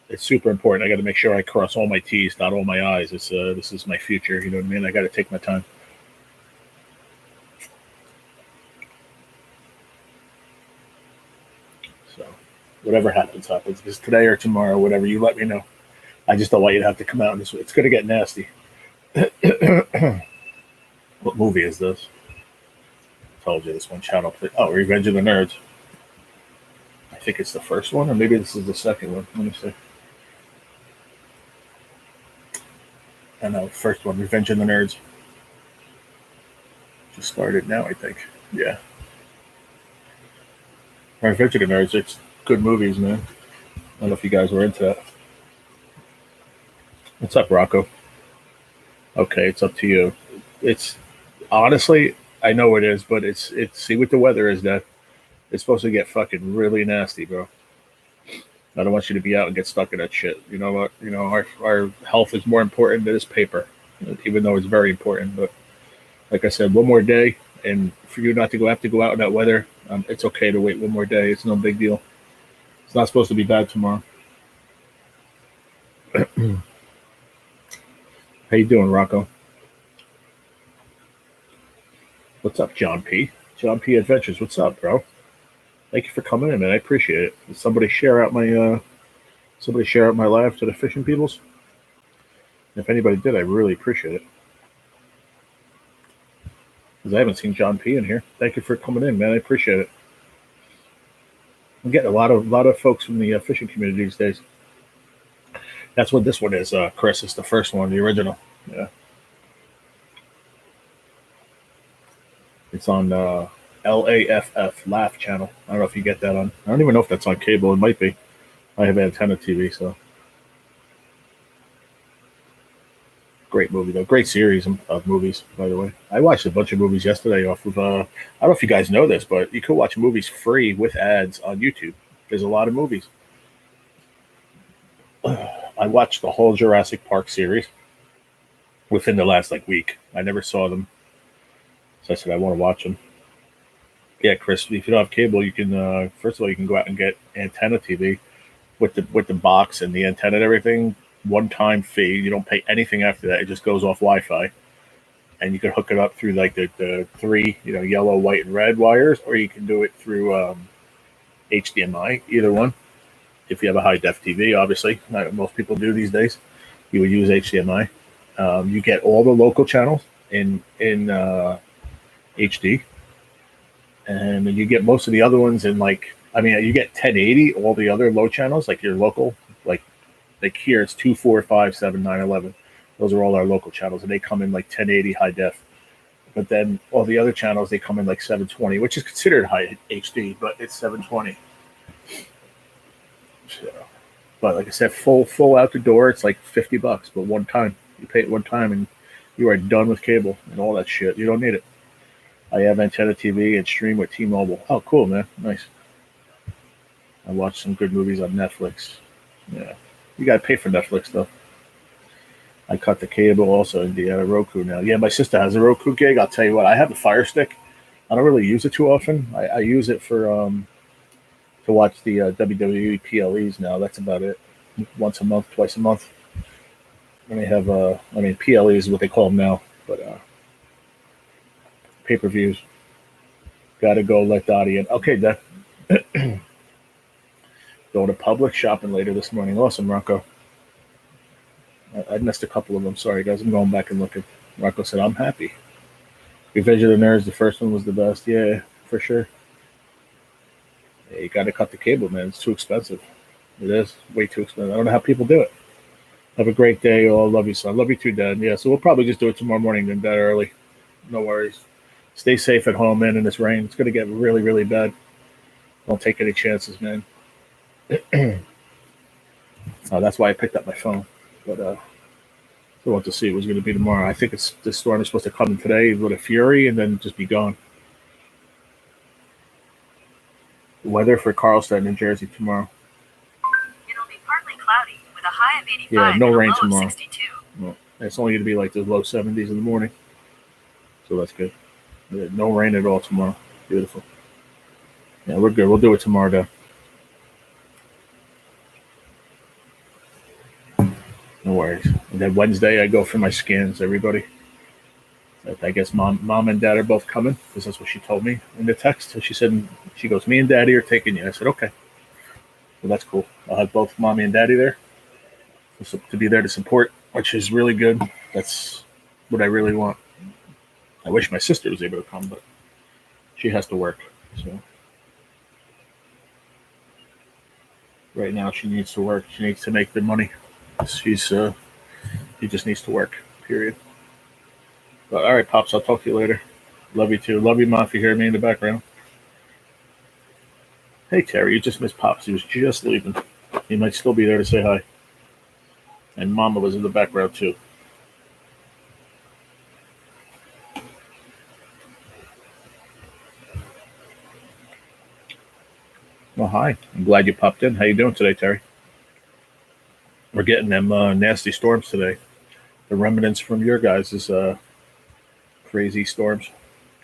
It's super important. I got to make sure I cross all my T's, dot all my I's. This is my future. You know what I mean? I got to take my time. So, whatever happens, happens. It's today or tomorrow, whatever. You let me know. I just don't want you to have to come out. It's gonna get nasty. What movie is this? I told you this one channel. Oh, Revenge of the Nerds. I think it's the first one, or maybe this is the second one. Let me see. I know, first one, Revenge of the Nerds. Just started now, I think. Yeah. Revenge of the Nerds, it's good movies, man. I don't know if you guys were into that. What's up, Rocco? Okay, it's up to you. It's honestly, I know it is, but it's see what the weather is, Dad. It's supposed to get fucking really nasty, bro. I don't want you to be out and get stuck in that shit. You know what? You know, our health is more important than this paper, even though it's very important. But like I said, one more day, and for you not to have to go out in that weather, it's okay to wait one more day. It's no big deal. It's not supposed to be bad tomorrow. How you doing, Rocco? What's up, John P? John P Adventures. What's up, bro? Thank you for coming in, man. I appreciate it. Did somebody share out my live to the fishing peoples? If anybody did, I really appreciate it. Because I haven't seen John P in here. Thank you for coming in, man. I appreciate it. I'm getting a lot of folks from the fishing community these days. That's what this one is, Chris. It's the first one, the original. Yeah. It's on LAFF Laugh channel. I don't know if you get that on. I don't even know if that's on cable. It might be. I have antenna TV, so great movie though. Great series of movies, by the way. I watched a bunch of movies yesterday off of. I don't know if you guys know this, but you could watch movies free with ads on YouTube. There's a lot of movies. I watched the whole Jurassic Park series within the last week. I never saw them, so I said I want to watch them. Yeah, Chris, if you don't have cable, you can first of all you can go out and get antenna TV with the box and the antenna and everything. One-time fee. You don't pay anything after that. It just goes off Wi-Fi, and you can hook it up through the three yellow, white, and red wires, or you can do it through HDMI. Either one. if you have a high def TV, obviously, most people do these days, you would use HDMI. You get all the local channels in HD, and you get most of the other ones in you get 1080, all the other low channels, like your local, like here it's 2, 4, 5, 7, 9, 11. Those are all our local channels, and they come in like 1080 high def. But then all the other channels, they come in like 720, which is considered high HD, but it's 720. So, but like I said, full out the door, it's like $50. But one time, you pay it one time, and you are done with cable and all that shit. You don't need it. I have antenna TV and stream with T-Mobile. Oh, cool, man. Nice. I watch some good movies on Netflix. Yeah. You got to pay for Netflix, though. I cut the cable also in the Roku now. Yeah, my sister has a Roku gig. I'll tell you what, I have a Fire Stick. I don't really use it too often. I use it for to watch the WWE PLEs now. That's about it. Once a month, twice a month. And they have, PLEs is what they call them now, but pay-per-views. Got to go let Dottie in. Okay, Dad. Going to Publix shopping later this morning. Awesome, Rocco. I missed a couple of them. Sorry, guys. I'm going back and looking. Rocco said, I'm happy. Revenge of the Nerds, the first one was the best. Yeah, for sure. Yeah, you got to cut the cable, man. It's too expensive. It is way too expensive. I don't know how people do it. Have a great day. Oh, I love you, son. Love you too, Dad. Yeah, so we'll probably just do it tomorrow morning then, Dad, early. No worries. Stay safe at home, man, in this rain. It's going to get really, really bad. Don't take any chances, man. That's why I picked up my phone. But I want to see what was going to be tomorrow. I think this storm is supposed to come in today with a fury and then just be gone. Weather for Carlsbad, New Jersey tomorrow. It'll be partly cloudy with a high of 85 yeah, no and rain a low tomorrow. of 62. No, it's only going to be like the low 70s in the morning. So that's good. Yeah, no rain at all tomorrow. Beautiful. Yeah, we're good. We'll do it tomorrow, though. No worries. And then Wednesday, I go for my scans, everybody. I guess mom and dad are both coming, because that's what she told me in the text. So she said, she goes, me and daddy are taking you. I said, okay. Well, that's cool. I'll have both mommy and daddy there to be there to support, which is really good. That's what I really want. I wish my sister was able to come, but she has to work. So right now she needs to work. She needs to make the money. She just needs to work, period. But all right, Pops, I'll talk to you later. Love you too. Love you, Ma, if you hear me in the background. Hey, Terry, you just missed Pops. He was just leaving. He might still be there to say hi. And Mama was in the background too. Well, hi. I'm glad you popped in. How you doing today, Terry? We're getting them nasty storms today. The remnants from your guys' crazy storms.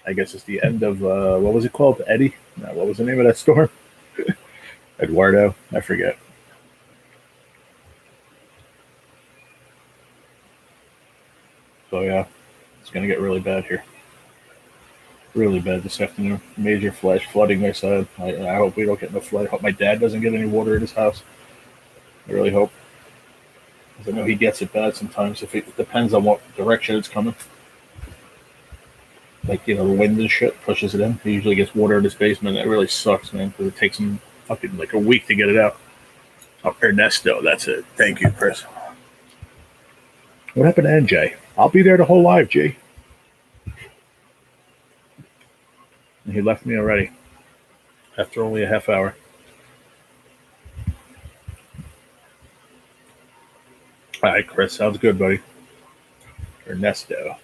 I guess it's the end of, what was it called? Eddie? No, what was the name of that storm? Eduardo? I forget. So, yeah, it's going to get really bad here. Really bad this afternoon. Major flash flooding, they said. I hope we don't get no flood. I hope my dad doesn't get any water in his house. I really hope. Because I know he gets it bad sometimes. If it depends on what direction it's coming. Like, the wind and shit pushes it in. He usually gets water in his basement. That really sucks, man, because it takes him fucking like a week to get it out. Oh, Ernesto, that's it. Thank you, Chris. What happened to NJ? I'll be there the whole live, G. And he left me already. After only a half hour. All right, Chris. Sounds good, buddy. Ernesto.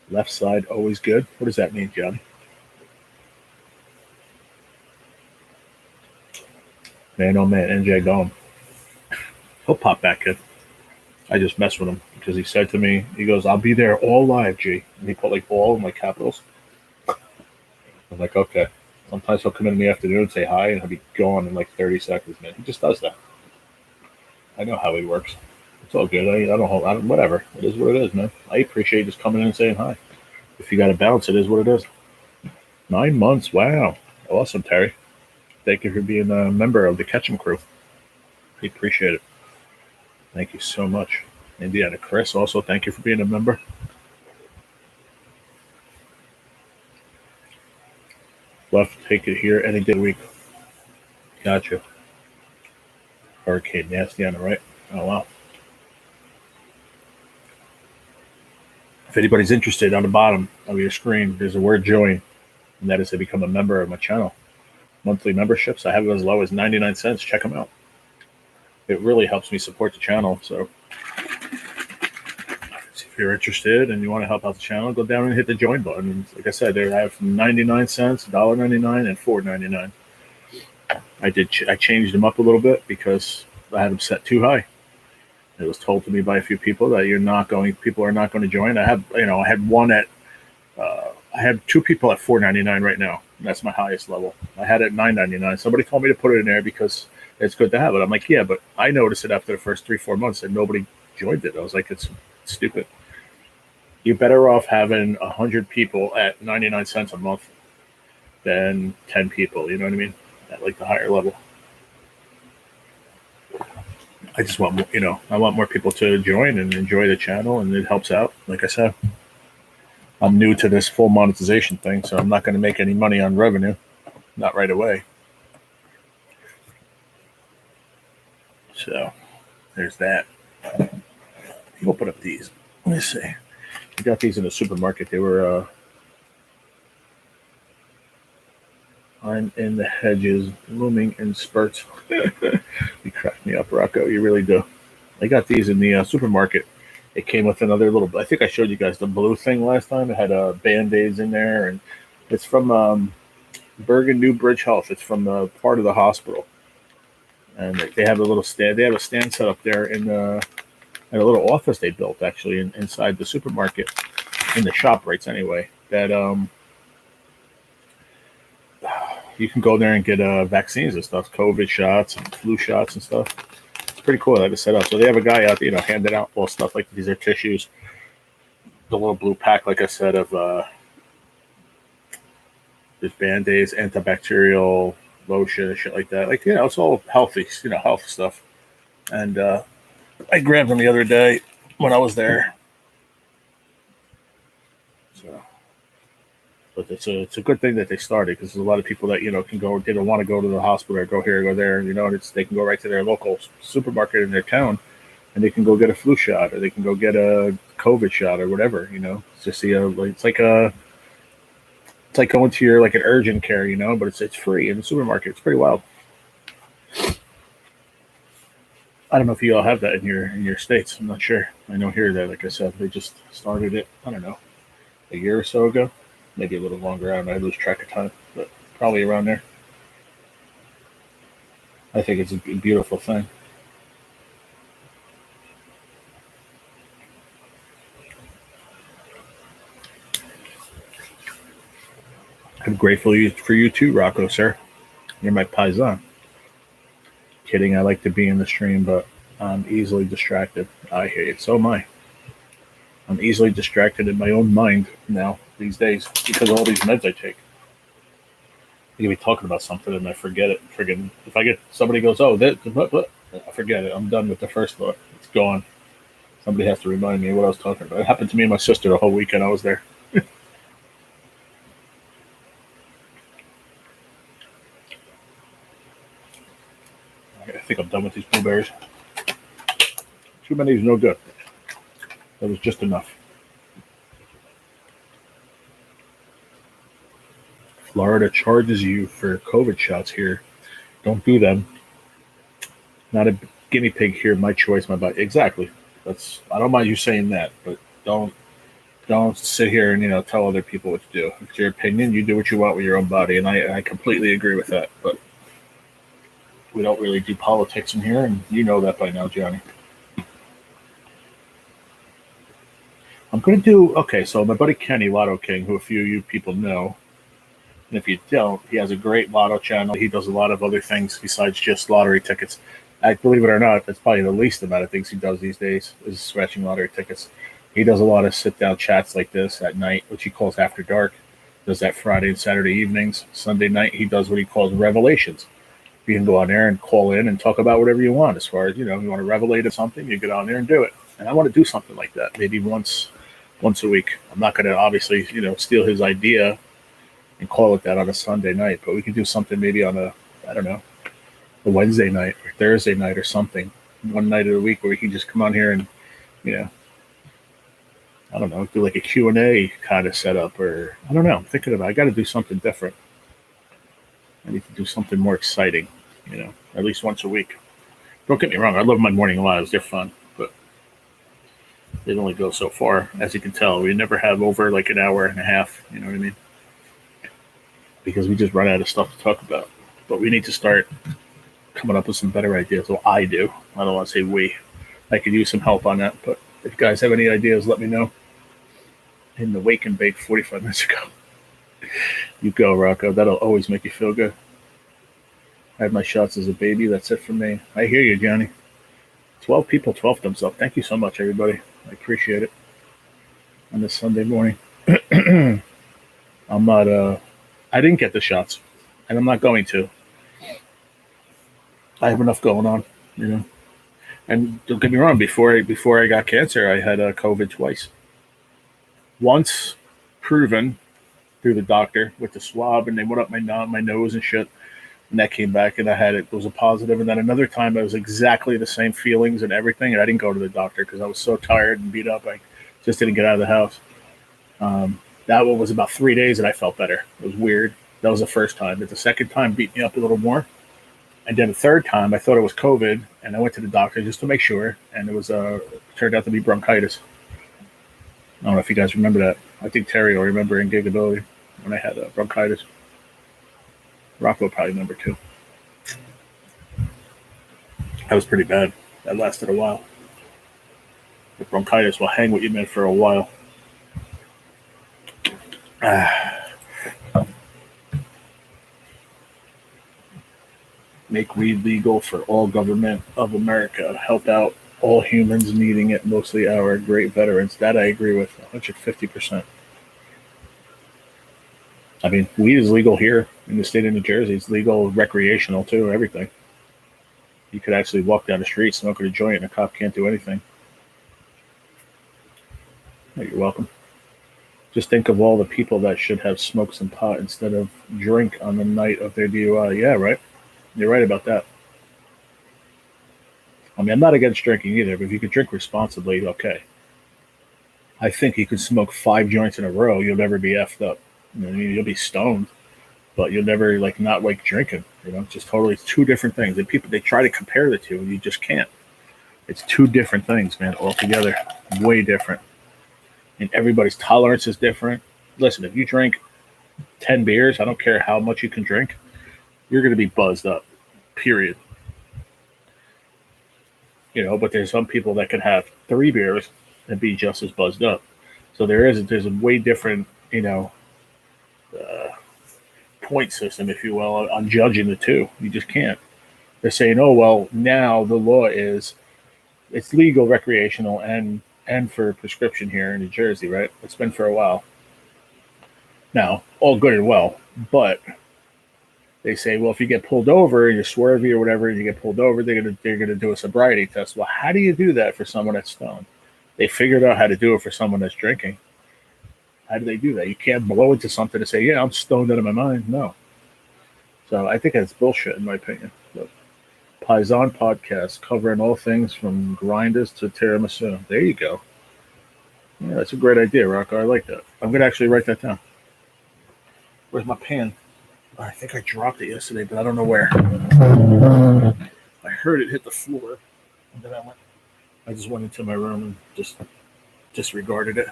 Left side, always good. What does that mean, Johnny? Man, oh man, NJ gone. He'll pop back in. I just messed with him because he said to me, he goes, I'll be there all live, G. And he put like all in like capitals. I'm like, okay. Sometimes he'll come in the afternoon and say hi, and he'll be gone in like 30 seconds, man. He just does that. I know how he works. It's all good. I don't whatever. It is what it is, man. I appreciate just coming in and saying hi. If you got to bounce, it is what it is. 9 months. Wow. Awesome, Terry. Thank you for being a member of the Ketchum crew. We appreciate it. Thank you so much. Indiana Chris, also thank you for being a member. Love to take it here any day of the week. Gotcha. Hurricane nasty on the right. Oh, wow. If anybody's interested, on the bottom of your screen, there's a word join, and that is to become a member of my channel. Monthly memberships, I have it as low as 99 cents. Check them out. It really helps me support the channel. So if you're interested and you want to help out the channel, go down and hit the join button. And like I said, there I have 99 cents, $1.99, and $4.99. I changed them up a little bit because I had them set too high. It was told to me by a few people that people are not going to join. I had one at, I have two people at $4.99 right now. That's my highest level. I had it at $9.99. Somebody told me to put it in there because it's good to have it. I'm like, yeah, but I noticed it after the first 3-4 months and nobody joined it. I was like, it's stupid. You're better off having 100 people at 99 cents a month than 10 people. You know what I mean? At like the higher level. I just want more, I want more people to join and enjoy the channel, and it helps out. Like I said, I'm new to this full monetization thing, so I'm not going to make any money on revenue, not right away. So there's that. Open up these. Let me see. I got these in the supermarket. They were I'm in the hedges, looming in spurts. You crack me up, Rocco. You really do. I got these in the supermarket. It came with another little, I think I showed you guys the blue thing last time. It had Band-Aids in there, and it's from Bergen New Bridge Health. It's from part of the hospital. And they have a little stand. They have a stand set up there in a little office they built, actually, inside the supermarket, in the shop rates anyway, that you can go there and get vaccines and stuff, COVID shots and flu shots and stuff. It's pretty cool. I had to set up. So they have a guy out there, handing out all stuff like these are tissues. The little blue pack, like I said, of there's Band-Aids, antibacterial lotion and shit like that. Like, it's all healthy, health stuff. And I grabbed them the other day when I was there. So, but it's a good thing that they started, because there's a lot of people that can go. They don't want to go to the hospital or go here or go there. They can go right to their local supermarket in their town, and they can go get a flu shot, or they can go get a COVID shot, or whatever. It's just it's like going to your an urgent care, but it's free in the supermarket. It's pretty wild. I don't know if you all have that in your states. I'm not sure. I know here that, like I said, they just started it. I don't know, a year or so ago, maybe a little longer. I don't know. I lose track of time, but probably around there. I think it's a beautiful thing. I'm grateful for you too, Rocco, sir. You're my paisan. Kidding, I like to be in the stream, but I'm easily distracted. I hear you. So am I. I'm easily distracted in my own mind now these days because of all these meds I take. I can be talking about something and I forget it. Friggin', if I get somebody goes, oh, that, I forget it. I'm done with the first thought. It's gone. Somebody has to remind me what I was talking about. It happened to me and my sister the whole weekend I was there. I think I'm done with these blueberries. Too many is no good. That was just enough. Florida charges you for COVID shots here. Don't do them. Not a guinea pig here. My choice, my body. Exactly. I don't mind you saying that, but don't sit here and tell other people what to do. It's your opinion. You do what you want with your own body, and I completely agree with that. But we don't really do politics in here, and you know that by now, Johnny. I'm going to do, okay, so my buddy Kenny, Lotto King, who a few of you people know, and if you don't, he has a great lotto channel. He does a lot of other things besides just lottery tickets. Believe it or not, that's probably the least amount of things he does these days is scratching lottery tickets. He does a lot of sit-down chats like this at night, which he calls After Dark. Does that Friday and Saturday evenings. Sunday night, he does what he calls Revelations. You can go on there and call in and talk about whatever you want. As far as, you want to revelate of something, you get on there and do it. And I want to do something like that, maybe once a week. I'm not going to obviously, steal his idea and call it that on a Sunday night, but we could do something maybe on a Wednesday night or Thursday night or something, one night of the week where we can just come on here and, I don't know, do like a Q&A kind of setup, or I don't know. I'm thinking about it. I got to do something different. I need to do something more exciting, at least once a week. Don't get me wrong. I love my morning lives. They're fun, but they only go so far. As you can tell, we never have over like an hour and a half. You know what I mean? Because we just run out of stuff to talk about. But we need to start coming up with some better ideas. Well, I do. I don't want to say we. I could use some help on that. But if you guys have any ideas, let me know. In the wake and bake 45 minutes ago. You go, Rocco. That'll always make you feel good. I had my shots as a baby. That's it for me. I hear you, Johnny. 12 people, 12 thumbs up. Thank you so much, everybody. I appreciate it. On this Sunday morning. I'm not, I didn't get the shots. And I'm not going to. I have enough going on, And don't get me wrong, before I got cancer, I had COVID twice. Once proven through the doctor with the swab, and they went up my nose and shit, and that came back, and I had it was a positive. And then another time, I was exactly the same feelings and everything, and I didn't go to the doctor because I was so tired and beat up. I just didn't get out of the house. That one was about 3 days, and I felt better. It was weird. That was the first time. But the second time beat me up a little more. And then the third time, I thought it was COVID, and I went to the doctor just to make sure, and it was turned out to be bronchitis. I don't know if you guys remember that. I think Terry will remember in Gigability when I had bronchitis. Rocco will probably remember too. That was pretty bad. That lasted a while. The bronchitis will hang with you, man, for a while. Make weed legal for all government of America. Help out all humans needing it, mostly our great veterans. That I agree with 150%. I mean, weed is legal here in the state of New Jersey. It's legal recreational too, everything. You could actually walk down the street smoking a joint and a cop can't do anything. Oh, you're welcome. Just think of all the people that should have smoked some pot instead of drink on the night of their DUI. Yeah, right. You're right about that. I mean, I'm not against drinking either, but if you could drink responsibly, okay. I think you could smoke 5 joints in a row, you'll never be effed up. You'll be stoned, but you'll never not like drinking. Just totally 2 different things. And people, they try to compare the two, and you just can't. It's 2 different things, man, altogether. Way different. And everybody's tolerance is different. Listen, if you drink 10 beers, I don't care how much you can drink, you're going to be buzzed up, period. But there's some people that can have 3 beers and be just as buzzed up. So there's a way different, point system, if you will, on judging the two. You just can't. They're saying, oh, well, now the law is it's legal recreational and for prescription here in New Jersey, right? It's been for a while. Now, all good and well, but they say, well, if you get pulled over, you're swervy or whatever, and you get pulled over, they're gonna do a sobriety test. Well, how do you do that for someone that's stoned? They figured out how to do it for someone that's drinking. How do they do that? You can't blow into something to say, yeah, I'm stoned out of my mind. No. So I think that's bullshit, in my opinion. But Paisan Podcast, covering all things from grinders to tiramisu. There you go. Yeah, that's a great idea, Rocco. I like that. I'm going to actually write that down. Where's my pen? I think I dropped it yesterday, but I don't know where. I heard it hit the floor, and then I just went into my room and just disregarded it.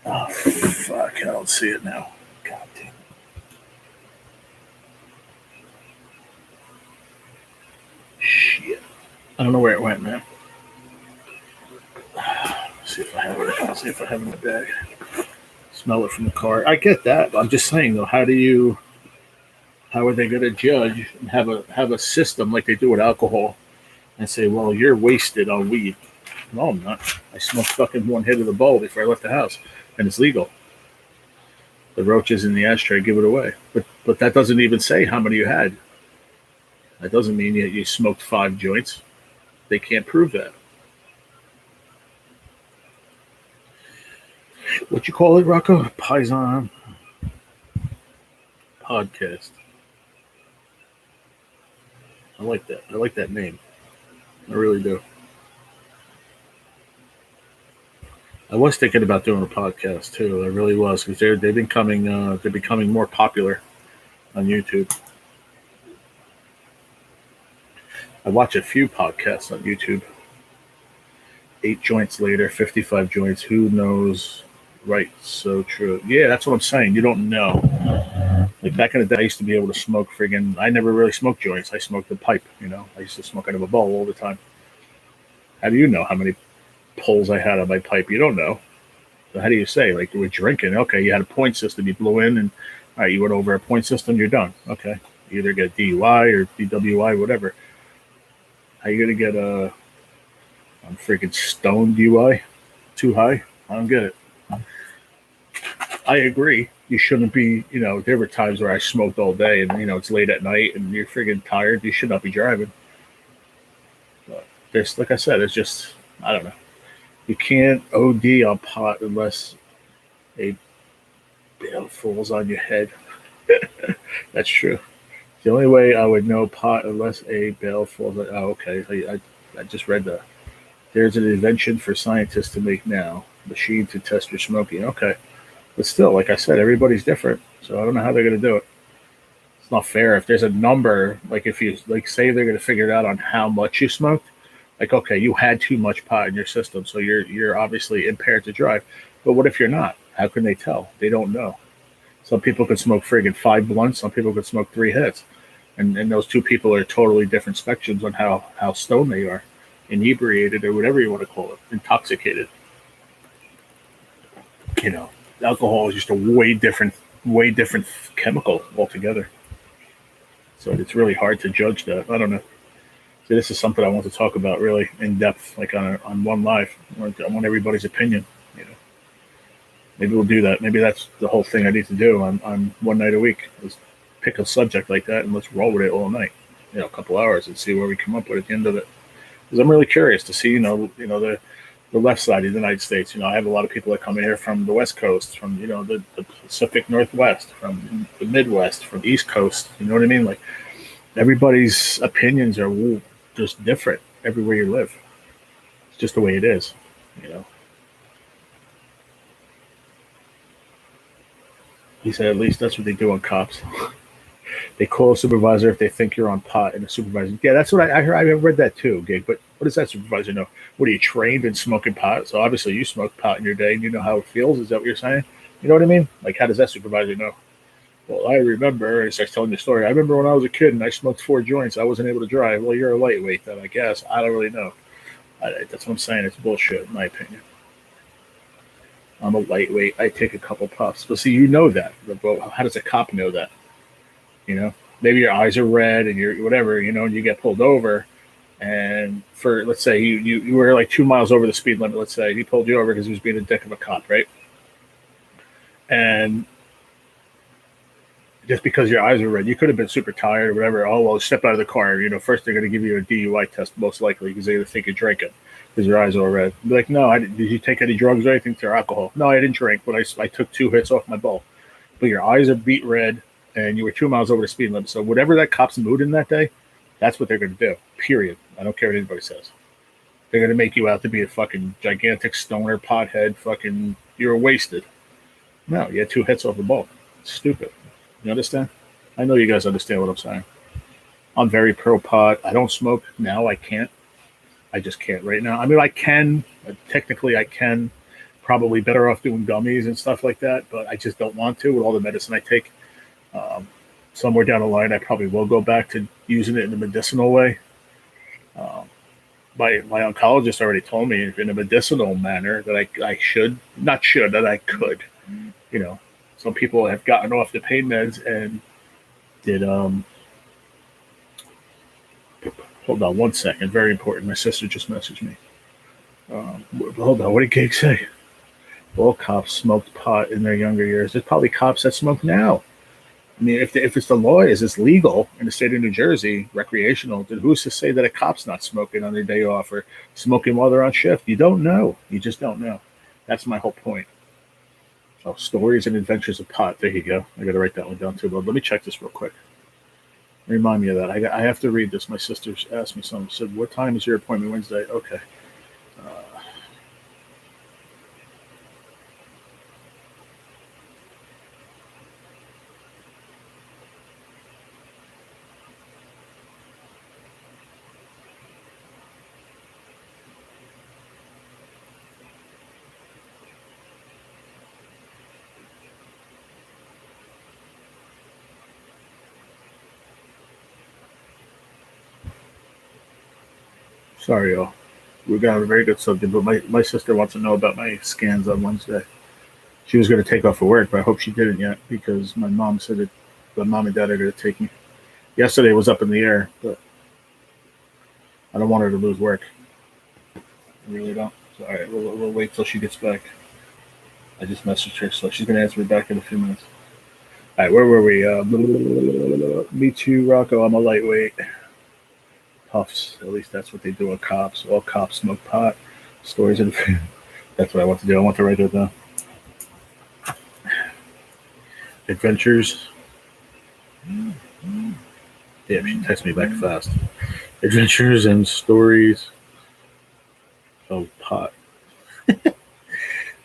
Oh, fuck. I don't see it now. God damn it. Shit. I don't know where it went, man. See if I have it. I'll see if I have it in the bag. Smell it from the car. I get that, but I'm just saying, though, how are they going to judge and have a system like they do with alcohol and say, well, you're wasted on weed. No, I'm not. I smoked fucking one hit of the bowl before I left the house, and it's legal. The roaches in the ashtray give it away. But that doesn't even say how many you had. That doesn't mean you smoked 5 joints. They can't prove that. What you call it, Rocco? Paisan podcast. I like that. I like that name. I really do. I was thinking about doing a podcast too. I really was because they've been coming. They're becoming more popular on YouTube. I watch a few podcasts on YouTube. 8 joints later, 55 joints. Who knows? Right. So true. Yeah, that's what I'm saying. You don't know. Like back in the day, I used to be able to smoke friggin'. I never really smoked joints. I smoked a pipe. I used to smoke out of a bowl all the time. How do you know how many pulls I had on my pipe? You don't know. So how do you say? Like, we're drinking. Okay, you had a point system. You blew in, and all right, you went over a point system. You're done. Okay, you either get DUI or DWI, whatever. How you gonna get I'm freaking stoned UI? Too high? I don't get it. I agree. You shouldn't be. There were times where I smoked all day, and it's late at night, and you're freaking tired. You should not be driving. But there's, like I said, it's just I don't know. You can't OD on pot unless a bale falls on your head. That's true. The only way I would know pot unless a bale falls on. Oh, okay. I just read that. There's an invention for scientists to make now. Machine to test your smoking. Okay. But still, like I said, everybody's different. So I don't know how they're going to do it. It's not fair. If there's a number, like if you, like say they're going to figure it out on how much you smoked, like, okay, you had too much pot in your system, so you're obviously impaired to drive. But what if you're not? How can they tell? They don't know. Some people could smoke friggin' 5 blunts. Some people could smoke 3 hits. And those 2 people are totally different spectrums on how stoned they are. Inebriated or whatever you want to call it. Intoxicated. Alcohol is just a way different chemical altogether. So it's really hard to judge that. I don't know. So this is something I want to talk about really in depth, like on one live. I want everybody's opinion. Maybe we'll do that. Maybe that's the whole thing I need to do on one night a week is pick a subject like that and let's roll with it all night. A couple hours and see where we come up with at the end of it. Because I'm really curious to see, the left side of the United States. I have a lot of people that come in here from the West Coast, from the Pacific Northwest, from the Midwest, from the East Coast. You know what I mean? Like everybody's opinions are just different everywhere you live. It's just the way it is. He said at least that's what they do on cops. They call a supervisor if they think you're on pot, and the supervisor. Yeah, that's what I heard. I read that too, Gig. But what does that supervisor know? What are you trained in smoking pot? So obviously you smoked pot in your day, and you know how it feels. Is that what you're saying? You know what I mean? Like, how does that supervisor know? Well, I remember. And he starts telling the story. I remember when I was a kid and I smoked 4 joints. I wasn't able to drive. Well, you're a lightweight, then I guess. I don't really know. That's what I'm saying. It's bullshit, in my opinion. I'm a lightweight. I take a couple puffs. But see, you know that. But how does a cop know that? Maybe your eyes are red and you're whatever, and you get pulled over. And for, let's say you were like 2 miles over the speed limit, let's say he pulled you over because he was being a dick of a cop, right? And just because your eyes are red, you could have been super tired or whatever. Oh, well, step out of the car. First they're going to give you a DUI test, most likely, because they think you're drinking because your eyes are red. Be like, no, did you take any drugs or anything to alcohol? No, I didn't drink, but I took 2 hits off my bowl. But your eyes are beat red and you were 2 miles over the speed limit. So whatever that cop's mood in that day, that's what they're going to do, period. I don't care what anybody says. They're going to make you out to be a fucking gigantic stoner, pothead, fucking, you're wasted. No, you had 2 hits off the ball. It's stupid. You understand? I know you guys understand what I'm saying. I'm very pro pot. I don't smoke now. I can't. I just can't right now. I mean, I can. Technically, I can. Probably better off doing gummies and stuff like that, but I just don't want to with all the medicine I take. Somewhere down the line, I probably will go back to using it in a medicinal way. My oncologist already told me in a medicinal manner that I should, not should, that I could. Some people have gotten off the pain meds and did. Hold on one second. Very important. My sister just messaged me. Hold on, what did Cake say? All cops smoked pot in their younger years. There's probably cops that smoke now. I mean, if it's the law is it's legal in the state of New Jersey, recreational, then who's to say that a cop's not smoking on their day off or smoking while they're on shift? You don't know. You just don't know. That's my whole point. Oh, stories and adventures of pot. There you go. I got to write that one down too. But let me check this real quick. Remind me of that. I have to read this. My sister asked me something. She said, "What time is your appointment Wednesday?" Okay. Sorry, y'all. We got a very good subject, but my sister wants to know about my scans on Wednesday. She was going to take off of work, but I hope she didn't yet because my mom said that the mom and dad are going to take me. Yesterday was up in the air, but I don't want her to lose work. I really don't. So, all right, we'll wait till she gets back. I just messaged her, so she's going to answer me back in a few minutes. All right, where were we? Me too, Rocco. I'm a lightweight. Puffs. At least that's what they do on cops. All cops smoke pot. Stories and that's what I want to do. I want to write it down. Adventures. Yeah, she texts me back fast. Adventures and stories of pot. I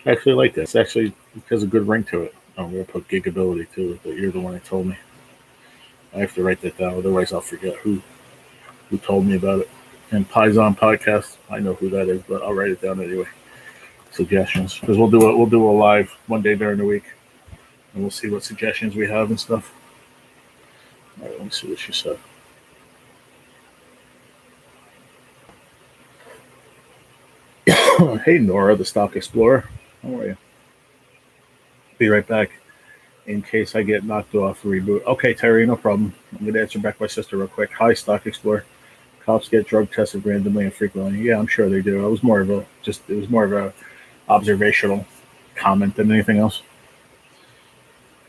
actually like this. Actually, because a good ring to it. I'm going to put gigability to it, but you're the one that told me. I have to write that down, otherwise I'll forget who told me about it. And Paisan Podcast, I know who that is, but I'll write it down anyway. Suggestions, because we'll do a live one day during the week, and we'll see what suggestions we have and stuff. All right, let me see what she said. Hey Nora, the Stock Explorer, how are you? Be right back. In case I get knocked off, reboot. Okay, Terry, no problem. I'm going to answer back my sister real quick. Hi, Stock Explorer. Cops get drug tested randomly and frequently. Yeah, I'm sure they do. It was more of a observational comment than anything else.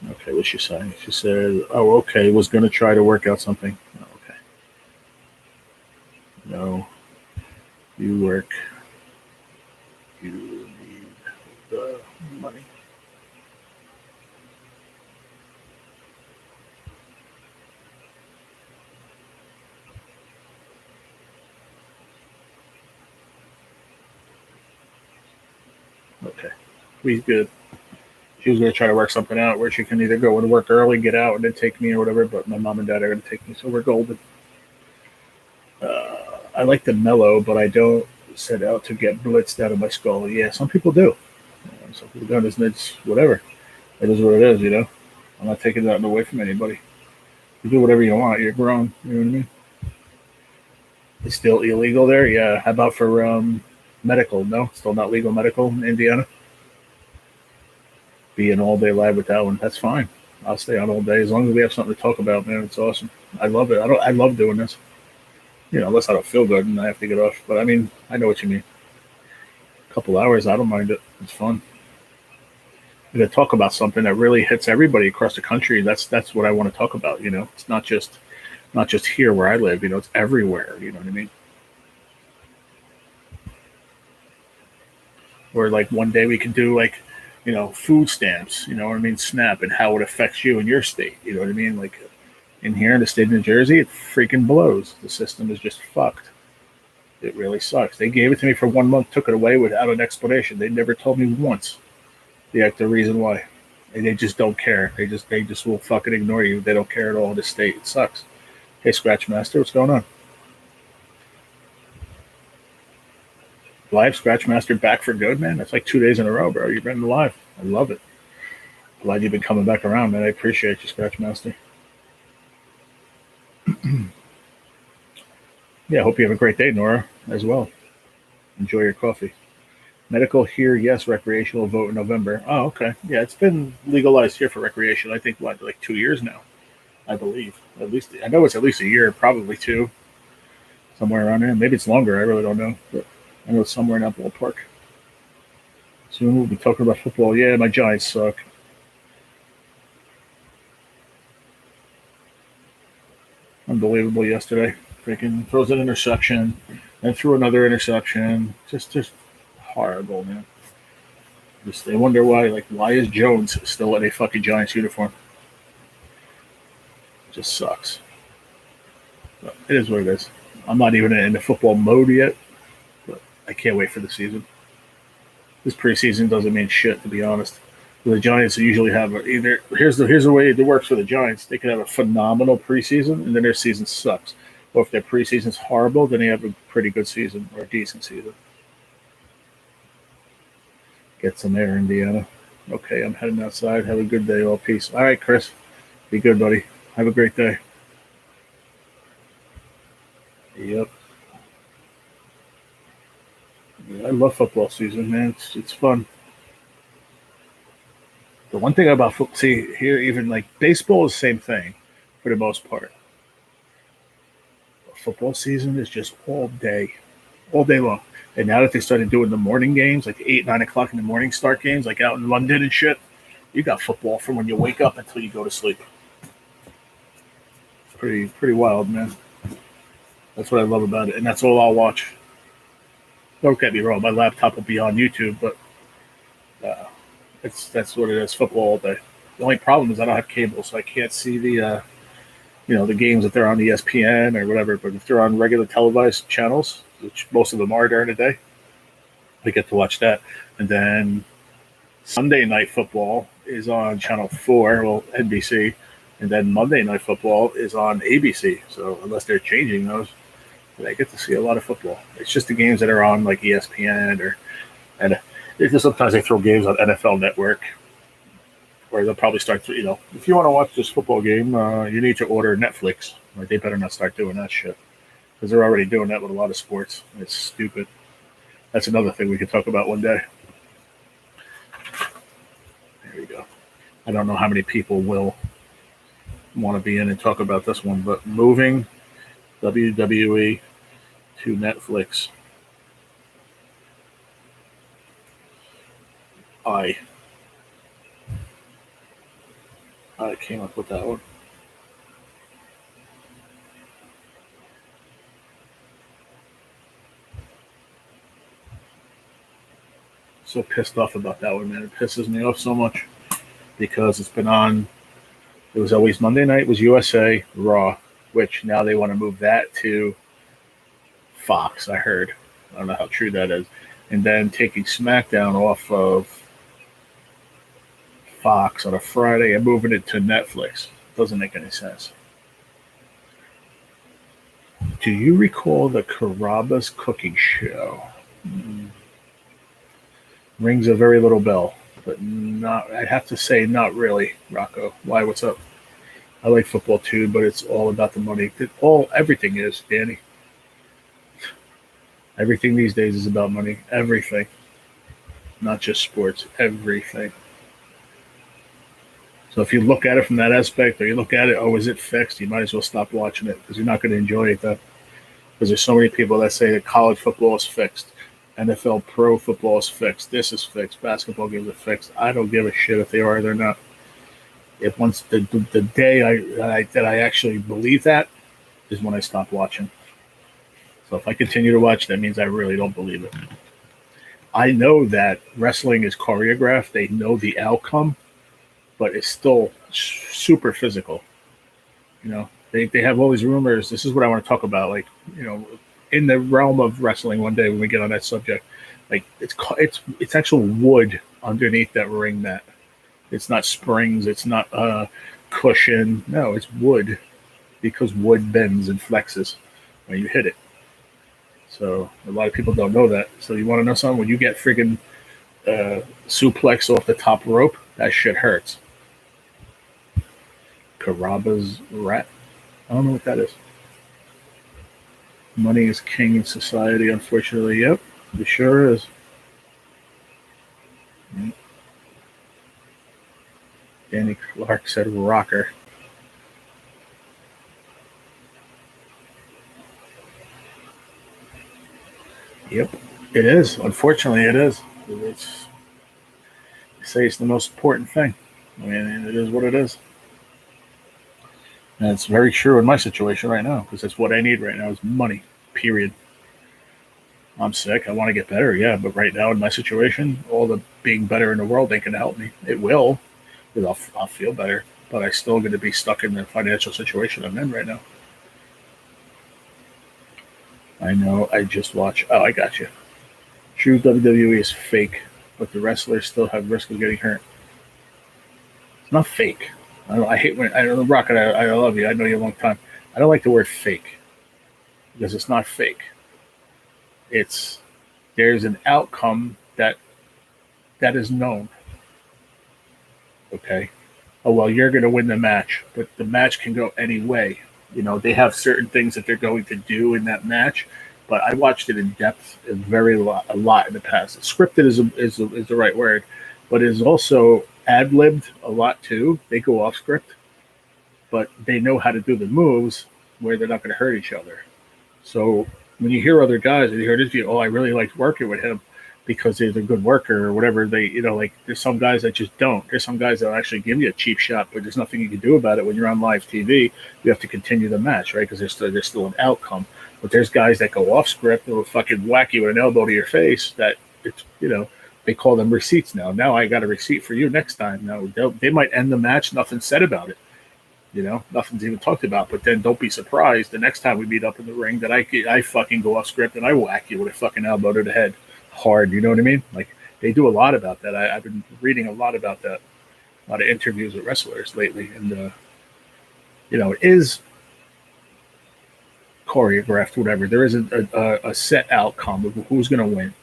Okay, what's she saying? She said, "Oh, okay, was going to try to work out something." Oh, okay. No, you work. You need the money. Okay, we good. She was going to try to work something out where she can either go and work early, get out, and then take me or whatever. But my mom and dad are going to take me, so we're golden. I like the mellow, but I don't set out to get blitzed out of my skull. Yeah, some people do. Some people don't. It's whatever. It is what it is, you know. I'm not taking that away from anybody. You do whatever you want. You're grown. You know what I mean? It's still illegal there. Yeah. How about for medical? No, still not legal medical in Indiana. Be an all-day live with that one. That's fine. I'll stay on all day as long as we have something to talk about, man. It's awesome. I love it. I love doing this. You know, unless I don't feel good and I have to get off. But I mean, I know what you mean. A couple hours, I don't mind it. It's fun. We're gonna talk about something that really hits everybody across the country. That's what I want to talk about. You know, it's not just here where I live. You know, it's everywhere. You know what I mean? Or like one day we could do like, you know, food stamps. You know what I mean? SNAP and how it affects you in your state. You know what I mean? Like in here in the state of New Jersey, it freaking blows. The system is just fucked. It really sucks. They gave it to me for 1 month, took it away without an explanation. They never told me once the reason why. They just don't care. They just will fucking ignore you. They don't care at all in this state. It sucks. Hey, Scratch Master, what's going on? Live Scratch Master back for good, man. That's like 2 days in a row, bro. You've been live. I love it. Glad you've been coming back around, man. I appreciate you, Scratch Master. Yeah, I hope you have a great day, Nora, as well. Enjoy your coffee. Medical here, yes. Recreational vote in November. Oh, okay. Yeah, it's been legalized here for recreation. I think like 2 years now, I believe. At least I know it's at least a year, probably two, somewhere around there. Maybe it's longer. I really don't know. But I know it's somewhere in that ballpark. Soon we'll be talking about football. Yeah, my Giants suck. Unbelievable yesterday. Freaking throws an interception and threw another interception. Just horrible, man. Just they wonder why. Like, why is Jones still in a fucking Giants uniform? Just sucks. But it is what it is. I'm not even in the football mode yet, but I can't wait for the season. This preseason doesn't mean shit, to be honest. The Giants usually have either here's the way it works for the Giants. They can have a phenomenal preseason, and then their season sucks. Or if their preseason's horrible, then they have a pretty good season or a decent season. Get some air, Indiana. Okay, I'm heading outside. Have a good day. All peace. All right, Chris. Be good, buddy. Have a great day. Yep. Yeah, I love football season, man. It's fun. The one thing about football, see here, even like baseball is the same thing for the most part. But football season is just all day long. And now that they started doing the morning games, like 8, 9 o'clock in the morning start games, like out in London and shit, you got football from when you wake up until you go to sleep. It's pretty wild, man. That's what I love about it, and that's all I'll watch. Don't get me wrong, my laptop will be on YouTube, but that's what it is. Football all day. The only problem is I don't have cable, so I can't see the the games if they're on ESPN or whatever. But if they're on regular televised channels, which most of them are during the day, I get to watch that. And then Sunday night football is on Channel 4, well, NBC, and then Monday night football is on ABC. So unless they're changing those, I get to see a lot of football. It's just the games that are on like ESPN and it's just sometimes they throw games on NFL Network, or they'll probably start to, if you want to watch this football game, you need to order Netflix. Like, they better not start doing that shit because they're already doing that with a lot of sports. It's stupid. That's another thing we could talk about one day. There you go. I don't know how many people will want to be in and talk about this one, but moving WWE to Netflix. I came up with that one. So pissed off about that one, man. It pisses me off so much because it's been on. It was always Monday night was USA Raw, which now they want to move that to Fox. I heard. I don't know how true that is. And then taking SmackDown off of Fox on a Friday and moving it to Netflix. Doesn't make any sense. Do you recall the Carrabba's cooking show? Rings a very little bell, but not. I have to say, not really. Rocco, why? What's up? I like football too, but it's all about the money. Everything is, Danny. Everything these days is about money. Everything, not just sports. Everything. So if you look at it from that aspect, or you look at it, is it fixed? You might as well stop watching it because you're not going to enjoy it. Because there's so many people that say that college football is fixed, NFL pro football is fixed, this is fixed, basketball games are fixed. I don't give a shit if they are or they're not. If once the day I actually believe that is when I stop watching. So if I continue to watch, that means I really don't believe it. I know that wrestling is choreographed. They know the outcome. But it's still super physical. They have all these rumors. This is what I want to talk about. Like, in the realm of wrestling one day when we get on that subject, like it's actual wood underneath that ring mat. It's not springs. It's not cushion. No, it's wood because wood bends and flexes when you hit it. So a lot of people don't know that. So you want to know something? When you get friggin' suplex off the top rope, that shit hurts. Carrabba's rat. I don't know what that is. Money is king in society, unfortunately. Yep, it sure is. Danny Clark said rocker. Yep. It is. Unfortunately, it is. It's, they say it's the most important thing. I mean, it is what it is. And it's very true in my situation right now because that's what I need right now is money, period. I'm sick. I want to get better, yeah. But right now in my situation, all the being better in the world ain't going to help me. It will because I'll feel better. But I still going to be stuck in the financial situation I'm in right now. I know. I just watch. Oh, I got you. True WWE is fake, but the wrestlers still have risk of getting hurt. It's not fake. I hate when I don't Rocket. I love you. I know you a long time. I don't like the word fake because it's not fake. It's there's an outcome that is known. Okay. Oh well, you're going to win the match, but the match can go any way. You know they have certain things that they're going to do in that match. But I watched it in depth, a lot in the past. Scripted is the right word, but is also ad libbed a lot too. They go off script, but they know how to do the moves where they're not going to hurt each other. So when you hear other guys and you hear this, oh, I really liked working with him because he's a good worker or whatever. Like there's some guys that just don't. There's some guys that actually give you a cheap shot, but there's nothing you can do about it when you're on live TV. You have to continue the match, right? Because there's still an outcome. But there's guys that go off script and will fucking whack you with an elbow to your face. That it's they call them receipts now. Now I got a receipt for you next time. Now they might end the match, nothing said about it. Nothing's even talked about. But then don't be surprised the next time we meet up in the ring that I fucking go off script and I whack you with a fucking elbow to the head hard. You know what I mean? Like they do a lot about that. I've been reading a lot about that. A lot of interviews with wrestlers lately, and it is choreographed, whatever. There isn't a set outcome of who's going to win.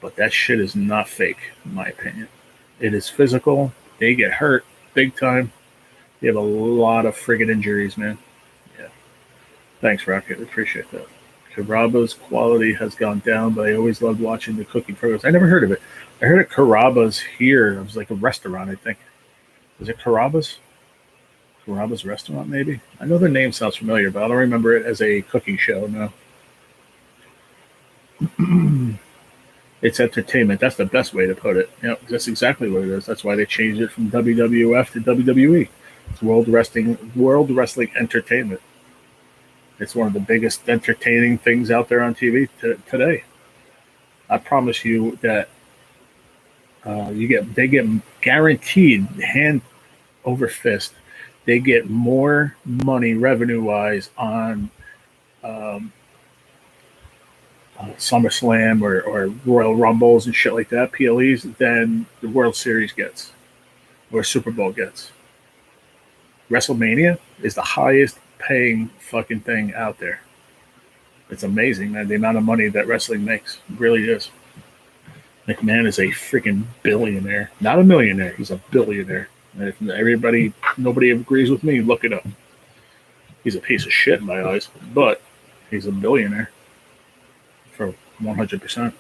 But that shit is not fake, in my opinion. It is physical. They get hurt big time. They have a lot of friggin' injuries, man. Yeah. Thanks, Rocket. Appreciate that. Carrabba's quality has gone down, but I always loved watching the cooking programs. I never heard of it. I heard of Carrabba's here. It was like a restaurant, I think. Was it Carrabba's? Carrabba's restaurant, maybe? I know the name sounds familiar, but I don't remember it as a cooking show, no. It's entertainment. That's the best way to put it. That's exactly what it is. That's why they changed it from WWF to WWE. It's World Wrestling Entertainment. It's one of the biggest entertaining things out there on TV today. I promise you that they get guaranteed hand over fist. They get more money revenue wise on SummerSlam or Royal Rumbles and shit like that, PLEs, than the World Series gets or Super Bowl gets. WrestleMania is the highest paying fucking thing out there. It's amazing, man. The amount of money that wrestling makes really is. McMahon is a freaking billionaire, not a millionaire. He's a billionaire. And if nobody agrees with me, look it up. He's a piece of shit in my eyes, but he's a billionaire for 100%.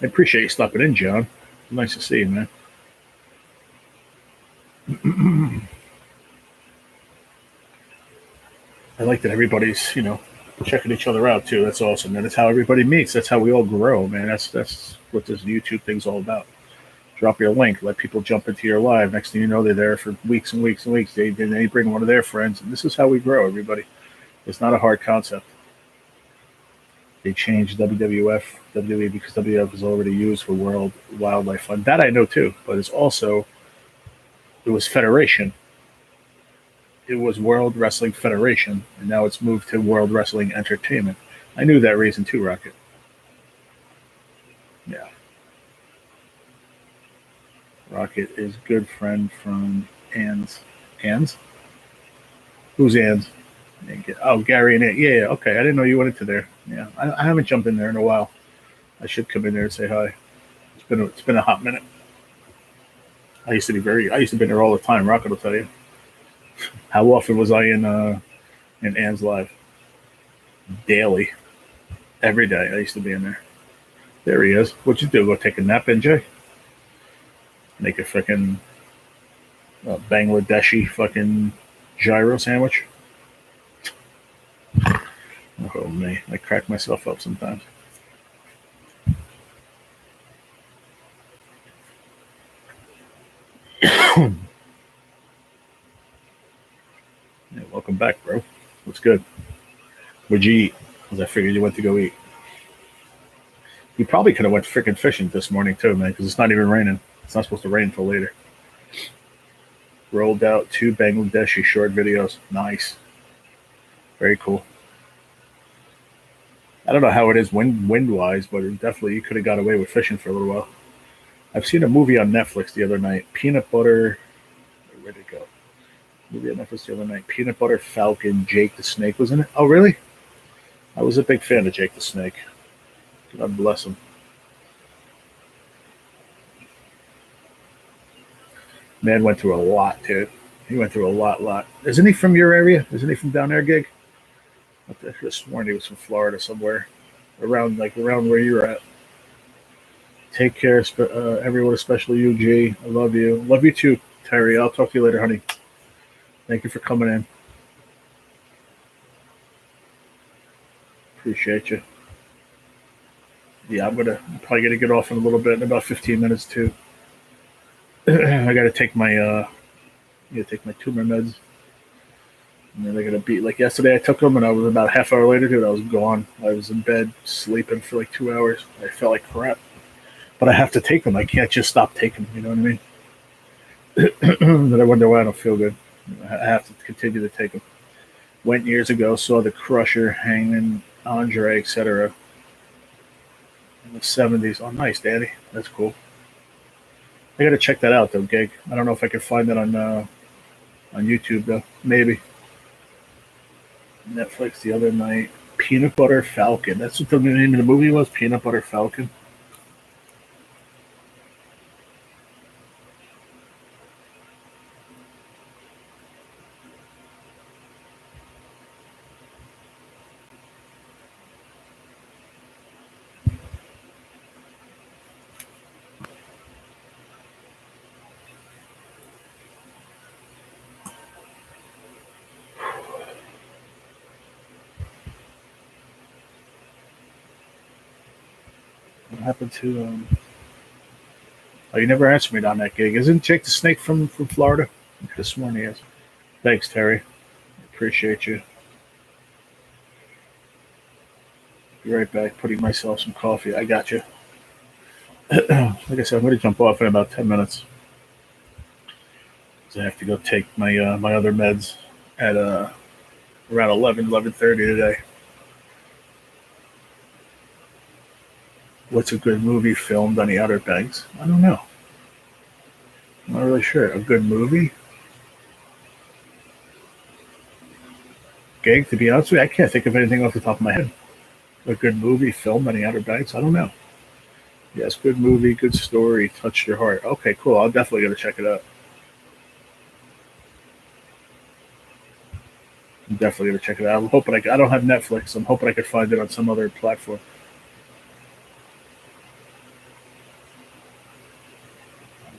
I appreciate you stopping in, John. Nice to see you, man. I like that everybody's, checking each other out too. That's awesome. And that's how everybody meets. That's how we all grow, man. That's what this YouTube thing's all about. Drop your link, let people jump into your live. Next thing you know, they're there for weeks and weeks and weeks. They bring one of their friends, and this is how we grow, everybody. It's not a hard concept. They changed WWE because WWF is already used for World Wildlife Fund. That I know too, but it was Federation. It was World Wrestling Federation, and now it's moved to World Wrestling Entertainment. I knew that reason too, Rocket. Yeah. Rocket is good friend from Ann's. Ann's? Who's Ann's? Oh, Gary and Ann. Yeah, okay. I didn't know you went into there. Yeah, I haven't jumped in there in a while. I should come in there and say hi. It's been a hot minute. I used to be there all the time. Rocket will tell you. How often was I in Ann's live? Daily. Every day I used to be in there. There he is. What'd you do? Go take a nap, NJ? Make a freaking Bangladeshi fucking gyro sandwich? Oh me. I crack myself up sometimes. Yeah, welcome back, bro. What's good? What'd you eat? Because I figured you went to go eat. You probably could have went freaking fishing this morning too, man, because it's not even raining. It's not supposed to rain until later. Rolled out 2 Bangladeshi short videos. Nice. Very cool. I don't know how it is wind-wise, but it definitely you could have got away with fishing for a little while. I've seen a movie on Netflix the other night. Peanut Butter. Where'd it go? Movie on Netflix the other night. Peanut Butter Falcon. Jake the Snake was in it. Oh, really? I was a big fan of Jake the Snake. God bless him. Man went through a lot, dude. He went through a lot. Isn't he from your area? Isn't he from down there, Gig? I could have sworn he was from Florida somewhere, around where you're at. Take care, everyone, especially you, G. I love you. Love you too, Terry. I'll talk to you later, honey. Thank you for coming in. Appreciate you. Yeah, I'm probably gonna get off in a little bit, in about 15 minutes too. I gotta take my tumor meds. And then they're gonna be like yesterday. I took them, and I was about a half hour later, dude. I was gone. I was in bed sleeping for like 2 hours. I felt like crap, but I have to take them. I can't just stop taking them. You know what I mean? Then I wonder why I don't feel good. I have to continue to take them. Went years ago, saw the Crusher, Hangman, Andre, etc. in the 70s. Oh, nice, Daddy. That's cool. I gotta check that out though, Gig. I don't know if I can find that on YouTube though. Maybe. Netflix the other night. Peanut Butter Falcon. That's what the name of the movie was. Peanut Butter Falcon. What happened to? Oh, you never answered me on that, Gig. Isn't Jake the Snake from Florida? I could have sworn he is. Thanks, Terry. Appreciate you. Be right back. Putting myself some coffee. I got you. Like I said, I'm going to jump off in about 10 minutes. I have to go take my other meds at around 11:30 today. What's a good movie filmed on the Outer Banks? I don't know. I'm not really sure. A good movie? Gig, to be honest with you, I can't think of anything off the top of my head. A good movie filmed on the Outer Banks? I don't know. Yes, good movie, good story, touched your heart. Okay, cool. I'll definitely go to check it out. I'm definitely going to check it out. I'm hoping I don't have Netflix. I'm hoping I could find it on some other platform.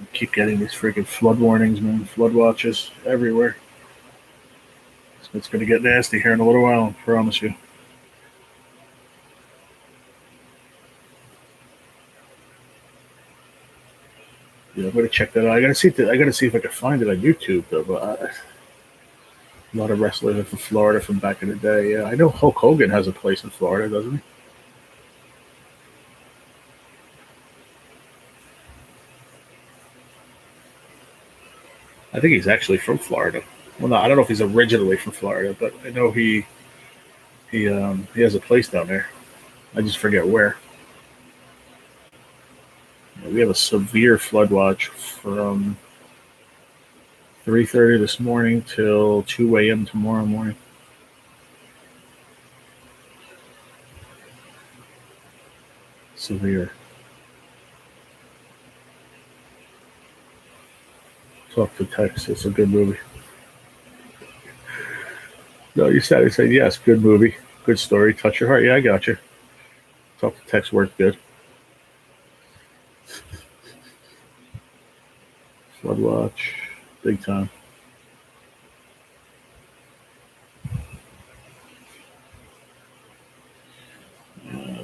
I keep getting these freaking flood warnings, man. Flood watches everywhere. It's going to get nasty here in a little while, I promise you. Yeah, I'm going to check that out. I got to see if I can find it on YouTube, though. But a lot of wrestlers from Florida from back in the day. Yeah, I know Hulk Hogan has a place in Florida, doesn't he? I think he's actually from Florida. Well, no, I don't know if he's originally from Florida, but I know he has a place down there. I just forget where. Yeah, we have a severe flood watch from 3:30 this morning till 2 a.m. tomorrow morning. Severe. Talk to Tex. It's a good movie. No, you said yes, good movie, good story, touch your heart. Yeah, I got you. Talk to Tex worked good. Flood watch, big time.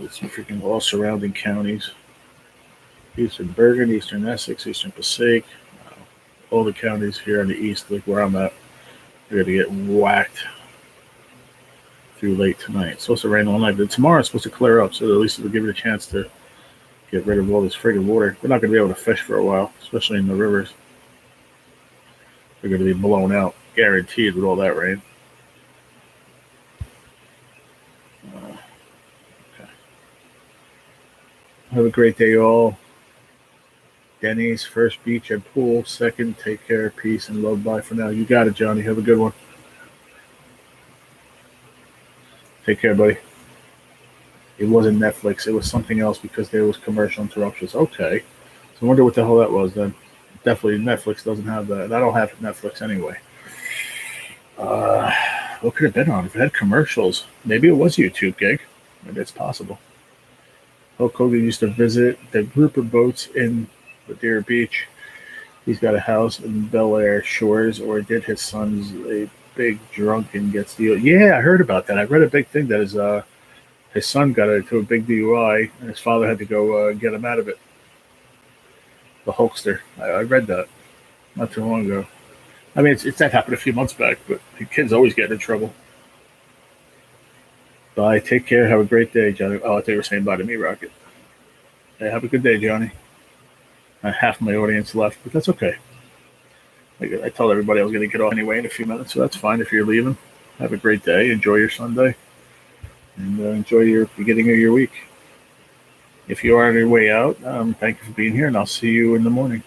It's freaking all surrounding counties. Eastern Bergen, Eastern Essex, Eastern Passaic. All the counties here on the east, like where I'm at, they're going to get whacked through late tonight. It's supposed to rain all night, but tomorrow it's supposed to clear up, so at least it'll give it a chance to get rid of all this friggin' water. We're not going to be able to fish for a while, especially in the rivers. They're going to be blown out, guaranteed, with all that rain. Okay. Have a great day, all. Denny's, first beach and pool. Second, take care, peace, and love. Bye for now. You got it, Johnny. Have a good one. Take care, buddy. It wasn't Netflix. It was something else because there was commercial interruptions. Okay. So I wonder what the hell that was then. Definitely Netflix doesn't have that. I don't have Netflix anyway. What could it have been on? If it had commercials, maybe it was YouTube, gig. Maybe it's possible. Hulk Hogan used to visit the group of boats in Madeira Beach. He's got a house in Bel Air Shores, or did his son's a big drunk and gets the... Yeah, I heard about that. I read a big thing that his son got into a big DUI, and his father had to go get him out of it. The Hulkster. I read that not too long ago. I mean, it's that happened a few months back, but the kids always get in trouble. Bye. Take care. Have a great day, Johnny. Oh, I thought you were saying bye to me, Rocket. Hey, have a good day, Johnny. Half my audience left, but that's okay. I told everybody I was going to get off anyway in a few minutes, so that's fine if you're leaving. Have a great day. Enjoy your Sunday. And enjoy your beginning of your week. If you are on your way out, thank you for being here, and I'll see you in the morning.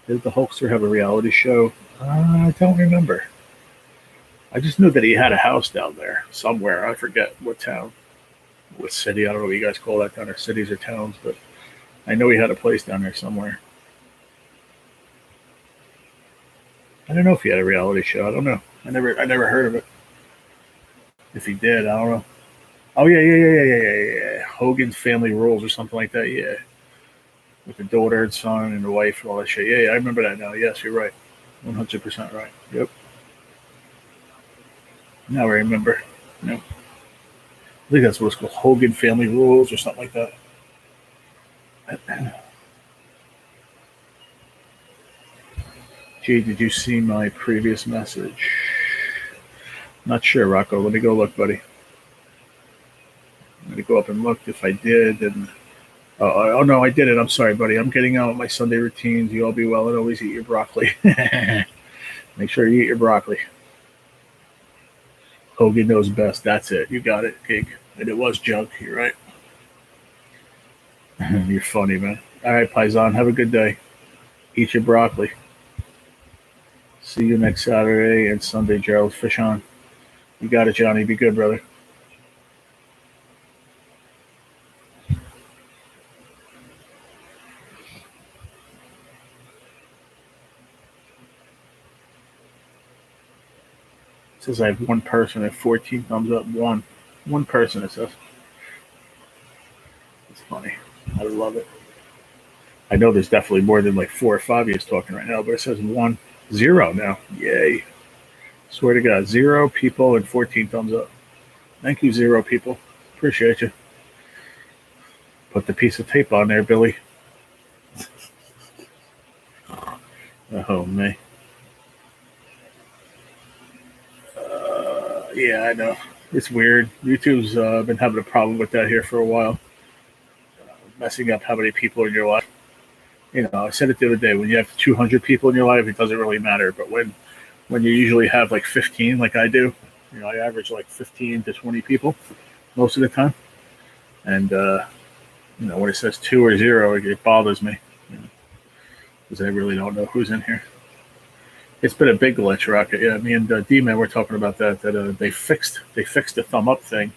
Did the Hulkster have a reality show? I don't remember. I just knew that he had a house down there somewhere. I forget what town, what city. I don't know what you guys call that down there, cities or towns, but I know he had a place down there somewhere. I don't know if he had a reality show. I don't know. I never heard of it. If he did, I don't know. Oh yeah. Hogan's Family Rules or something like that. Yeah, with the daughter and son and the wife and all that shit. Yeah, I remember that now. Yes, you're right. 100% right. Yep. Now I remember. Yep. I think that's what it's called. Hogan Family Rules or something like that. Gee, did you see my previous message? Not sure, Rocco. Let me go look, buddy. I'm going to go up and look if I did. And oh, no, I didn't. I'm sorry, buddy. I'm getting out with my Sunday routines. You all be well and always eat your broccoli. Make sure you eat your broccoli. Hogan knows best. That's it. You got it, Gig. And it was junk. You're right. You're funny, man. All right, Paisan. Have a good day. Eat your broccoli. See you next Saturday and Sunday, Gerald. Fish on. You got it, Johnny. Be good, brother. It says I have one person at 14 thumbs up. One person, it says. It's funny. I love it. I know there's definitely more than like 4 or 5 of you talking right now, but it says 0 now. Yay. Swear to God, 0 people and 14 thumbs up. Thank you, 0 people. Appreciate you. Put the piece of tape on there, Billy. Oh, man. Yeah, I know. It's weird. YouTube's been having a problem with that here for a while. Messing up how many people in your life. You know, I said it the other day. When you have 200 people in your life, it doesn't really matter. But when you usually have like 15, like I do, you know, I average like 15 to 20 people most of the time. And, you know, when it says 2 or 0, it bothers me. Because I really don't know who's in here. It's been a big glitch, Rocket. Yeah, me and D-Man were talking about that they fixed the thumb up thing.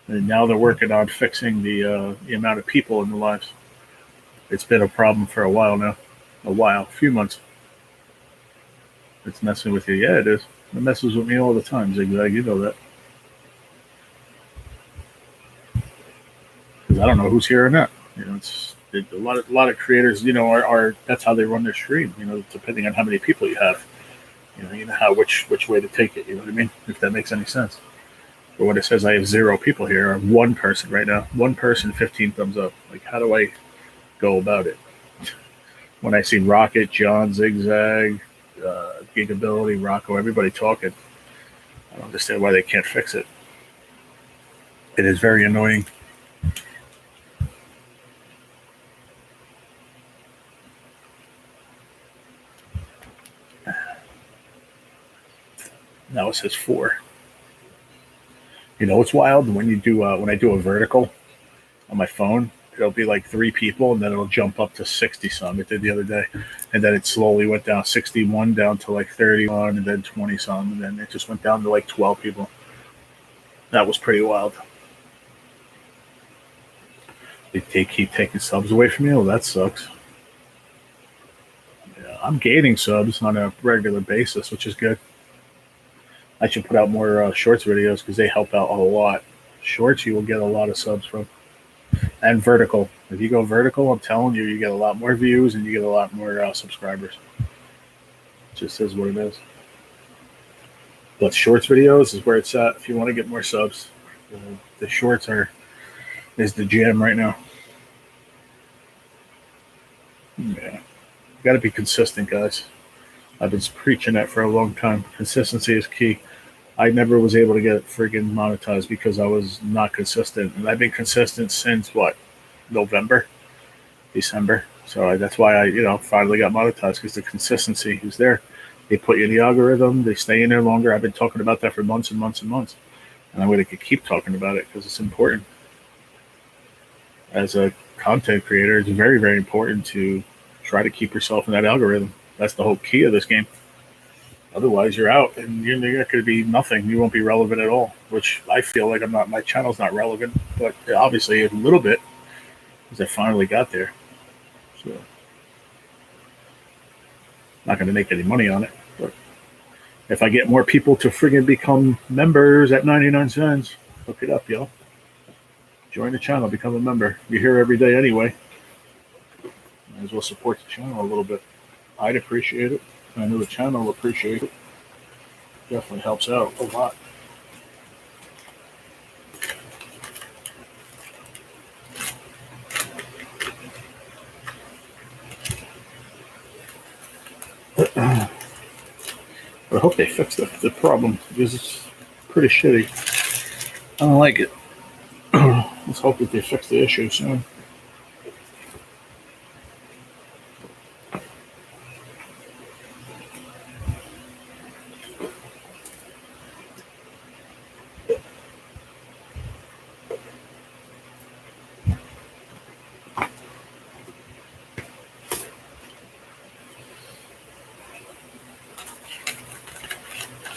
And now they're working on fixing the amount of people in the lives. It's been a problem for a while now. A few months. It's messing with you. Yeah, it is. It messes with me all the time, Zigzag. You know that. Because I don't know who's here or not. You know, it's a lot of creators. You know, are that's how they run their stream. You know, depending on how many people you have. You know how which way to take it. You know what I mean? If that makes any sense. But when it says I have 0 people here, or 1 person right now, 1 person, 15 thumbs up. Like, how do I go about it? When I see Rocket, John, Zigzag, Gigability, Rocco, everybody talking, I don't understand why they can't fix it. It is very annoying. Now it says 4. You know, it's wild when you do when I do a vertical on my phone. It'll be like 3 people, and then it'll jump up to 60 some. It did the other day, and then it slowly went down 61 down to like 31, and then 20 some, and then it just went down to like 12 people. That was pretty wild. They keep taking subs away from you. Well, that sucks. Yeah, I'm gaining subs on a regular basis, which is good. I should put out more shorts videos because they help out a lot. Shorts, you will get a lot of subs from. And vertical. If you go vertical, I'm telling you, you get a lot more views and you get a lot more subscribers. It just is what it is. But shorts videos is where it's at if you want to get more subs. The shorts is the jam right now. Yeah. Got to be consistent, guys. I've been preaching that for a long time. Consistency is key. I never was able to get friggin' monetized because I was not consistent. And I've been consistent since, what, November, December. So that's why I finally got monetized, because the consistency is there. They put you in the algorithm. They stay in there longer. I've been talking about that for months and months and months. And I'm going to keep talking about it because it's important. As a content creator, it's very, very important to try to keep yourself in that algorithm. That's the whole key of this game. Otherwise, you're out, and you're not going to be nothing. You won't be relevant at all, which I feel like I'm not. My channel's not relevant, but obviously a little bit, because I finally got there. So, not going to make any money on it. But if I get more people to friggin' become members at 99 cents, hook it up, y'all. Join the channel, become a member. You're here every day anyway. Might as well support the channel a little bit. I'd appreciate it. I know the channel will appreciate it. Definitely helps out a lot. But I hope they fix the problem, because it's pretty shitty. I don't like it. Let's hope that they fix the issue soon.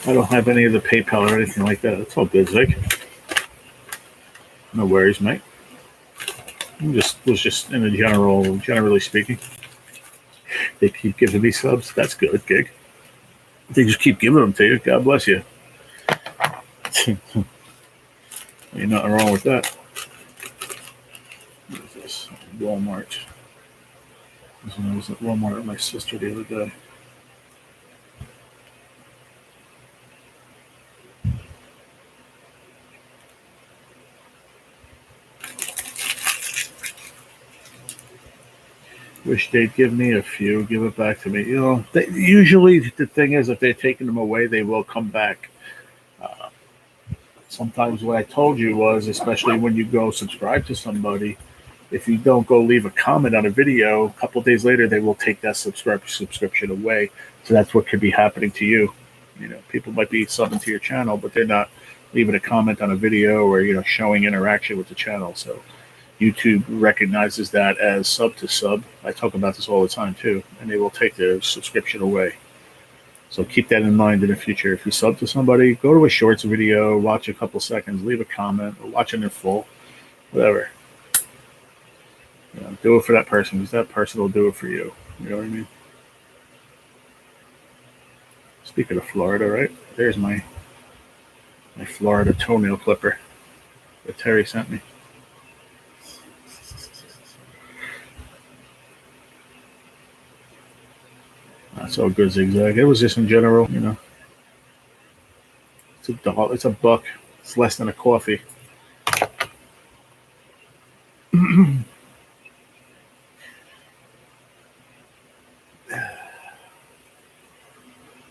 I don't have any of the PayPal or anything like that. It's all good, Zig. No worries, mate. Was just in a generally speaking. They keep giving me subs. That's good, gig. They just keep giving them to you. God bless you. Ain't nothing wrong with that. What is this? Walmart. I was at Walmart with my sister the other day. Wish they'd give me a few, give it back to me. Usually the thing is, if they're taking them away, they will come back. Sometimes what I told you was, especially when you go subscribe to somebody, if you don't go leave a comment on a video, a couple of days later, they will take that subscription away. So that's what could be happening to you. People might be subbing to your channel, but they're not leaving a comment on a video or, showing interaction with the channel. So YouTube recognizes that as sub to sub. I talk about this all the time too, and they will take their subscription away. So keep that in mind in the future. If you sub to somebody, go to a shorts video, watch a couple seconds, leave a comment, or watch it in full, whatever. Do it for that person, because that person will do it for you. You know what I mean? Speaking of Florida, right? There's my Florida toenail clipper that Terry sent me. That's all good, Zigzag. It was just in general, It's a $1. It's less than a coffee.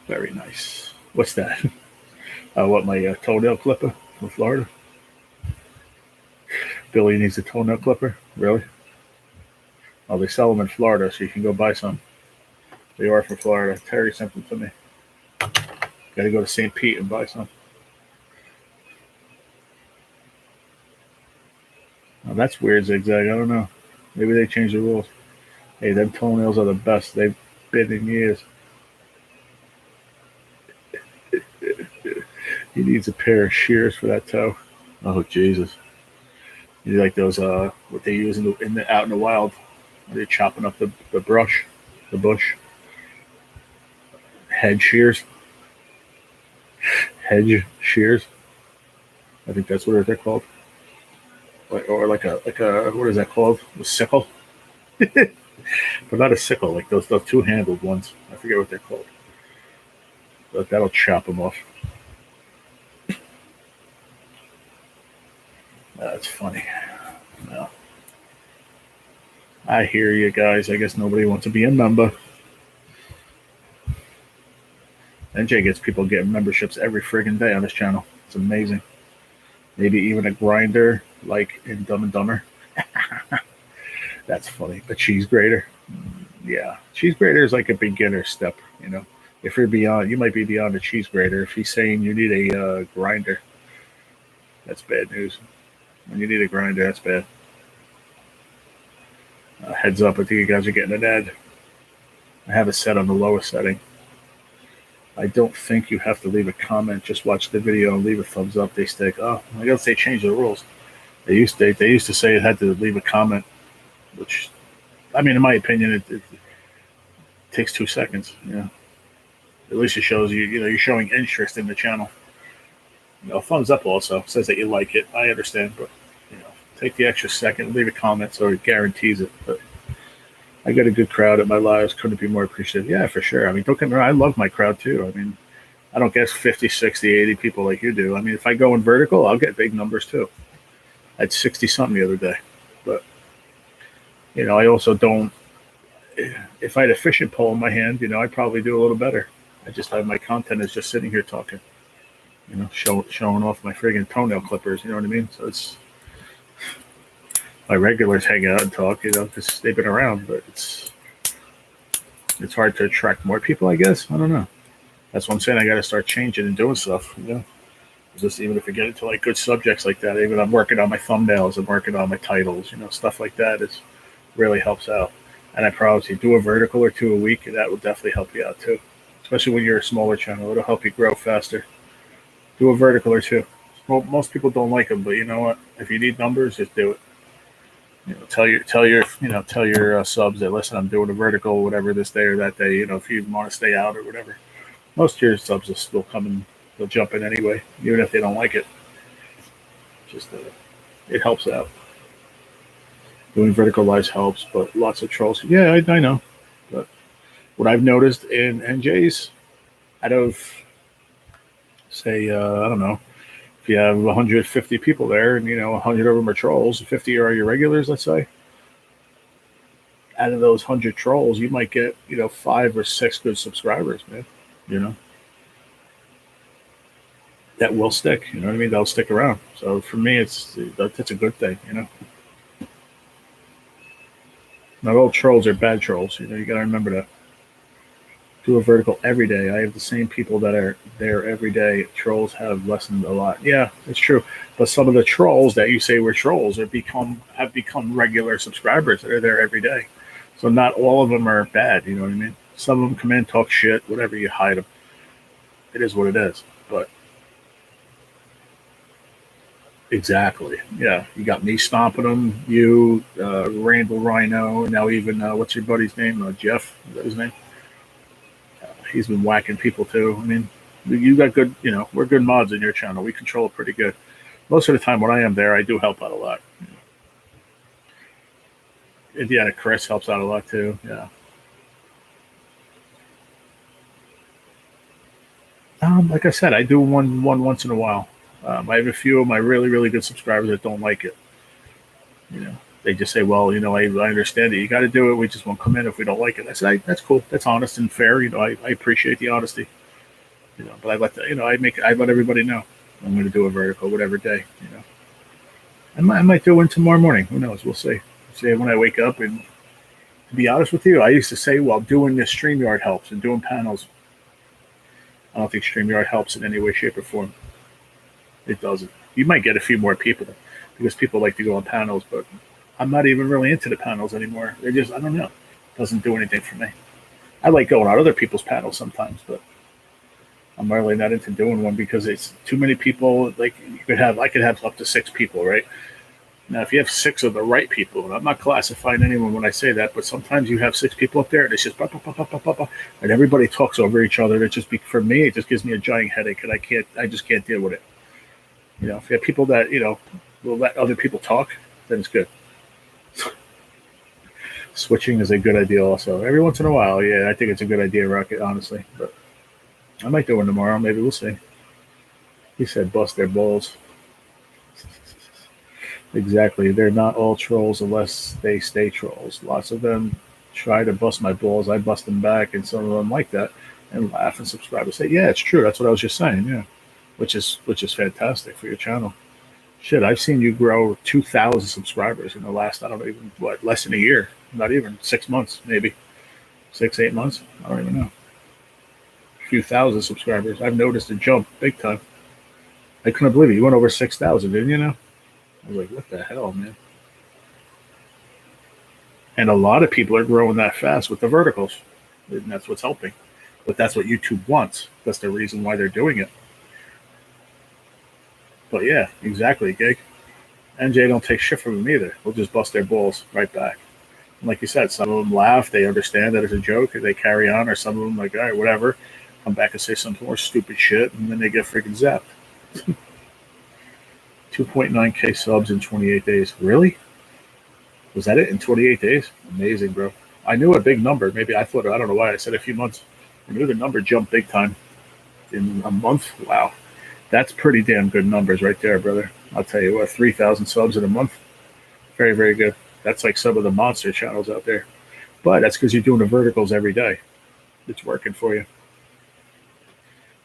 Very nice. What's that? What, my toenail clipper from Florida? Billy needs a toenail clipper? Really? Oh, they sell them in Florida, so you can go buy some. They are from Florida. Terry sent them to me. Got to go to St. Pete and buy some. Oh, that's weird, Zigzag. I don't know. Maybe they changed the rules. Hey, them toenails are the best they've been in years. He needs a pair of shears for that toe. Oh, Jesus. You like those, what they use out in the wild. They're chopping up the bush. Hedge shears. Hedge shears. I think that's what they're called. Or like a what is that called? A sickle? But not a sickle, like those two-handled ones. I forget what they're called. But that'll chop them off. That's funny. No. I hear you guys. I guess nobody wants to be a member. NJ gets people getting memberships every friggin' day on this channel. It's amazing. Maybe even a grinder like in Dumb and Dumber. That's funny. A cheese grater. Yeah. Cheese grater is like a beginner step, you know. If you're beyond, you might be beyond a cheese grater. If he's saying you need a grinder, that's bad news. When you need a grinder, that's bad. Heads up, I think you guys are getting an ad. I have it set on the lowest setting. I don't think you have to leave a comment. Just watch the video and leave a thumbs up. They stick. Oh, I guess they changed the rules. They used to say it had to leave a comment, which, I mean, in my opinion, it takes 2 seconds. You know, at least it shows you're showing interest in the channel. Thumbs up also says that you like it. I understand, but take the extra second, leave a comment, so it guarantees it. But I got a good crowd at my lives. Couldn't be more appreciative. Yeah, for sure. I mean, don't get me wrong. I love my crowd too. I mean, I don't get 50, 60, 80 people like you do. I mean, if I go in vertical, I'll get big numbers too. I had 60-something the other day. But, I also don't, if I had a fishing pole in my hand, I'd probably do a little better. I just have my content is just sitting here talking, showing off my friggin' toenail clippers. You know what I mean? So it's, my regulars hang out and talk, because they've been around, but it's hard to attract more people, I guess. I don't know. That's what I'm saying. I got to start changing and doing stuff, Just even if you get into like good subjects like that, even I'm working on my thumbnails, I'm working on my titles, stuff like that is really helps out. And I promise you, do a vertical or two a week, and that will definitely help you out too. Especially when you're a smaller channel, it'll help you grow faster. Do a vertical or two. Well, most people don't like them, but you know what? If you need numbers, just do it. Tell your subs that, listen, I'm doing a vertical, whatever, this day or that day. If you want to stay out or whatever. Most of your subs will still come and they'll jump in anyway, even if they don't like it. Just it helps out. Doing vertical lives helps, but lots of trolls. Yeah, I know. But what I've noticed in NJ's, out of say, I don't know. If you have 150 people there and, 100 of them are trolls, 50 are your regulars, let's say. Out of those 100 trolls, you might get, 5 or 6 good subscribers, man. That will stick. You know what I mean? They'll stick around. So for me, that's a good thing, Not all trolls are bad trolls. You got to remember that. Do a vertical every day. I have the same people that are there every day. Trolls have lessened a lot. Yeah, it's true. But some of the trolls that you say were trolls have become regular subscribers that are there every day. So not all of them are bad. You know what I mean? Some of them come in, talk shit, whatever, you hide them. It is what it is. But exactly. Yeah, you got me stomping them. You, Randall Rhino, and now even what's your buddy's name? Jeff. Is that his name? He's been whacking people too. I mean, you got good, we're good mods in your channel. We control it pretty good. Most of the time when I am there, I do help out a lot. Indiana Chris helps out a lot too. Yeah. Like I said, I do one once in a while. I have a few of my really, really good subscribers that don't like it. They just say, well, I understand it. You got to do it. We just won't come in if we don't like it. I said, that's cool. That's honest and fair. I appreciate the honesty. But I let everybody know I'm going to do a vertical whatever day. I might do one tomorrow morning. Who knows? We'll see. See when I wake up. And to be honest with you, I used to say, well, doing this StreamYard helps and doing panels. I don't think StreamYard helps in any way, shape, or form. It doesn't. You might get a few more people because people like to go on panels, but I'm not even really into the panels anymore. They're just, I don't know. It doesn't do anything for me. I like going on other people's panels sometimes, but I'm really not into doing one because it's too many people. Like I could have up to 6 people, right? Now, if you have 6 of the right people, and I'm not classifying anyone when I say that, but sometimes you have 6 people up there, and it's just and everybody talks over each other. For me, it just gives me a giant headache, and I just can't deal with it. If you have people that will let other people talk, then it's good. Switching is a good idea also. Every once in a while, yeah, I think it's a good idea, Rocket, honestly. But I might do one tomorrow. Maybe we'll see. He said bust their balls. Exactly. They're not all trolls unless they stay trolls. Lots of them try to bust my balls. I bust them back, and some of them like that and laugh and subscribe and say, yeah, it's true. That's what I was just saying. Yeah, which is fantastic for your channel. Shit, I've seen you grow 2,000 subscribers in the last, I don't know, even, less than a year. Not even 6 months, maybe 6, 8 months. I don't even know. A few thousand subscribers. I've noticed a jump big time. I couldn't believe it. You went over 6,000, didn't you? I was like, what the hell, man? And a lot of people are growing that fast with the verticals. And that's what's helping. But that's what YouTube wants. That's the reason why they're doing it. But yeah, exactly, Gig. NJ don't take shit from them either. We'll just bust their balls right back. And like you said, some of them laugh. They understand that it's a joke. Or they carry on. Or some of them like, all right, whatever. Come back and say some more stupid shit. And then they get freaking zapped. 2.9K subs in 28 days. Really? Was that it in 28 days? Amazing, bro. I knew a big number. Maybe I don't know why I said a few months. I knew the number jumped big time. In a month? Wow. That's pretty damn good numbers right there, brother. I'll tell you what, 3,000 subs in a month. Very, very good. That's like some of the monster channels out there. But that's because you're doing the verticals every day. It's working for you.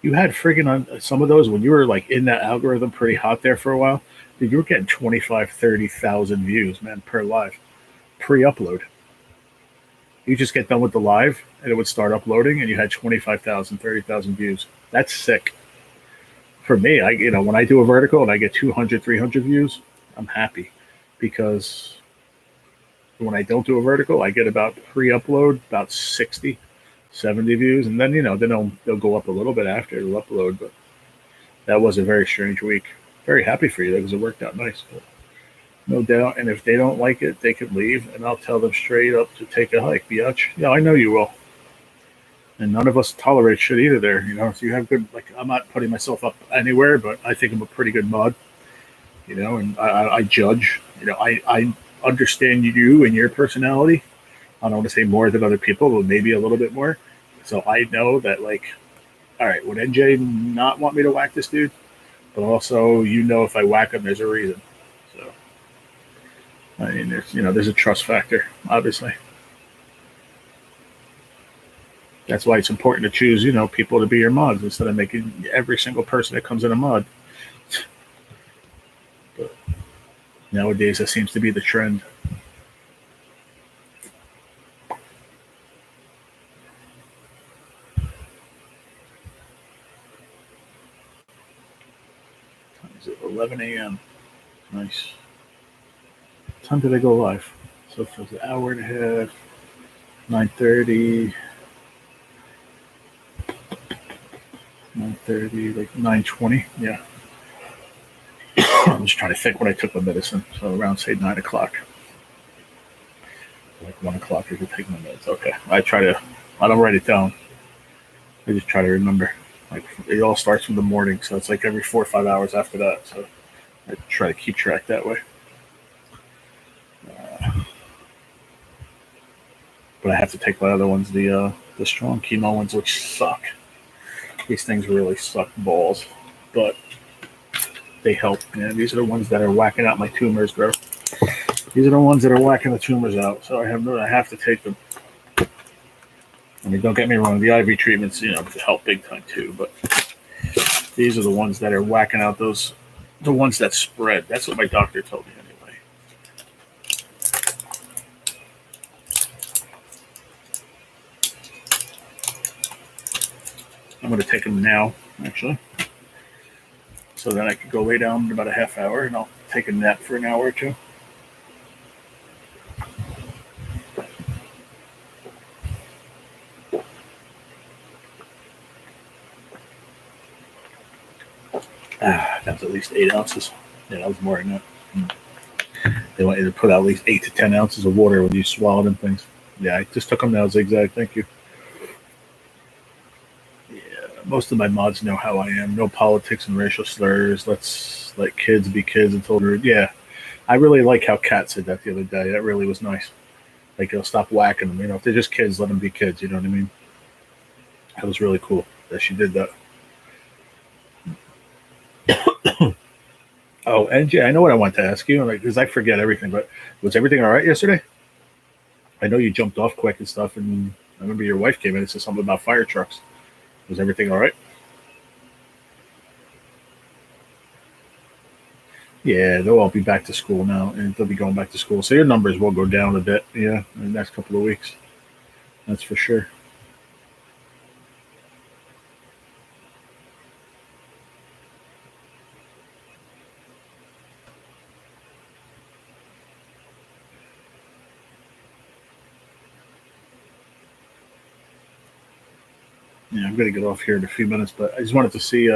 You had friggin' on some of those when you were like in that algorithm pretty hot there for a while. Dude, you were getting 25, 30,000 views, man, per live. Pre-upload. You just get done with the live and it would start uploading and you had 25,000, 30,000 views. That's sick. For me, when I do a vertical and I get 200, 300 views, I'm happy because when I don't do a vertical, I get about pre-upload, about 60, 70 views, and then they'll go up a little bit after it'll upload. But that was a very strange week. Very happy for you because it worked out nice. But no doubt. And if they don't like it, they can leave, and I'll tell them straight up to take a hike, biatch. Yeah, I know you will. And none of us tolerate shit either. There, if you have good, I'm not putting myself up anywhere, but I think I'm a pretty good mod. And I judge. I understand you and your personality. I don't want to say more than other people, but maybe a little bit more. So I know that, all right, would NJ not want me to whack this dude? But also, if I whack him, there's a reason. So, I mean, there's a trust factor, obviously. That's why it's important to choose, people to be your mods instead of making every single person that comes in a mod. But nowadays, that seems to be the trend. Is it 11 a.m.? Nice. What time did I go live? So for an hour and a half, 9:30. 9:30, like 9:20. Yeah. I'm just trying to think when I took my medicine. So around, say, 9 o'clock. Like 1 o'clock I could take my meds. Okay. I don't write it down. I just try to remember. It all starts from the morning, so it's like every 4 or 5 hours after that. So I try to keep track that way. But I have to take my other ones, the strong chemo ones, which suck. These things really suck balls. But they help. Yeah, these are the ones that are whacking out my tumors, bro. These are the ones that are whacking the tumors out. So I have to take them. I mean, don't get me wrong. The IV treatments, help big time too. But these are the ones that are whacking out the ones that spread. That's what my doctor told me anyway. I'm going to take them now, actually. So then I could go lay down in about a half hour, and I'll take a nap for an hour or two. That's at least 8 ounces. Yeah, that was more than that. They want you to put out at least 8 to 10 ounces of water when you swallow them things. Yeah, I just took them now, Zigzag. Thank you. Yeah, most of my mods know how I am. No politics and racial slurs. Let's let kids be kids until they're... Yeah, I really like how Kat said that the other day. That really was nice. Like, they'll stop whacking them. If they're just kids, let them be kids. You know what I mean? That was really cool that she did that. Oh, NJ, I know what I want to ask you, because I forget everything, but was everything all right yesterday? I know you jumped off quick and stuff, and I remember your wife came in and said something about fire trucks. Was everything all right? Yeah, they'll all be back to school now, and they'll be going back to school. So your numbers will go down a bit, in the next couple of weeks. That's for sure. Yeah, I'm going to get off here in a few minutes, but I just wanted to see.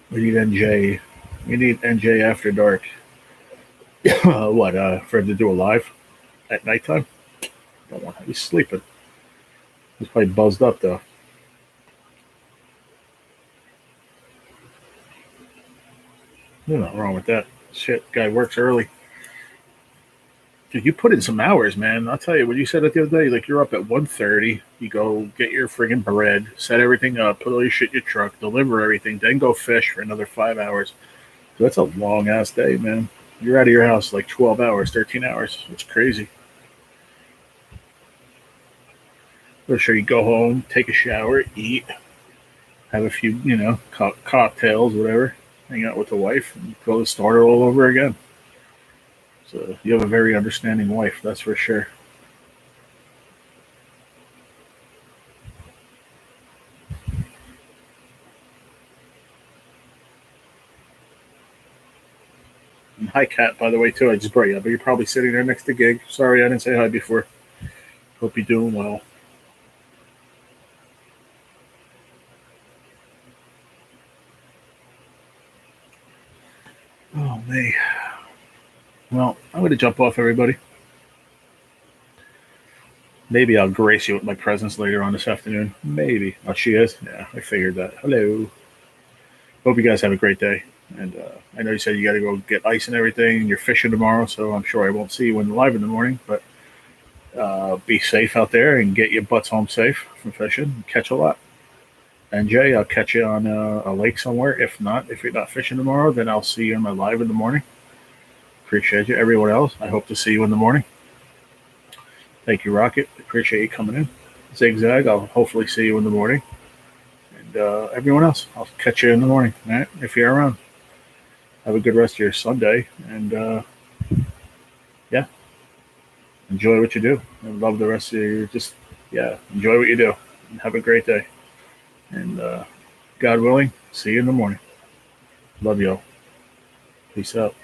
We need NJ. We need NJ after dark. What? For him to do a live at nighttime? Don't want. He's sleeping. He's probably buzzed up though. There's nothing wrong with that. Shit, guy works early. Dude, you put in some hours, man. I'll tell you, what you said it the other day, like you're up at 1:30, you go get your friggin' bread, set everything up, put all your shit in your truck, deliver everything, then go fish for another 5 hours. So that's a long-ass day, man. You're out of your house like 12 hours, 13 hours. It's crazy. I'm sure you go home, take a shower, eat, have a few, cocktails, whatever, hang out with the wife, and go start it all over again. So you have a very understanding wife, that's for sure. And hi, Kat, by the way, too. I just brought you up, but you're probably sitting there next to Gig. Sorry, I didn't say hi before. Hope you're doing well. Oh, man. Well, I'm going to jump off, everybody. Maybe I'll grace you with my presence later on this afternoon. Maybe. Oh, she is? Yeah, I figured that. Hello. Hope you guys have a great day. And I know you said you got to go get ice and everything. You're fishing tomorrow, so I'm sure I won't see you live in the morning. But be safe out there and get your butts home safe from fishing. Catch a lot. And Jay, I'll catch you on a lake somewhere. If you're not fishing tomorrow, then I'll see you in my live in the morning. Appreciate you. Everyone else, I hope to see you in the morning. Thank you, Rocket. Appreciate you coming in. Zigzag, I'll hopefully see you in the morning. And everyone else, I'll catch you in the morning, all right? If you're around. Have a good rest of your Sunday. And, yeah, enjoy what you do. And love the rest of your, enjoy what you do. And have a great day. And God willing, see you in the morning. Love y'all. Peace out.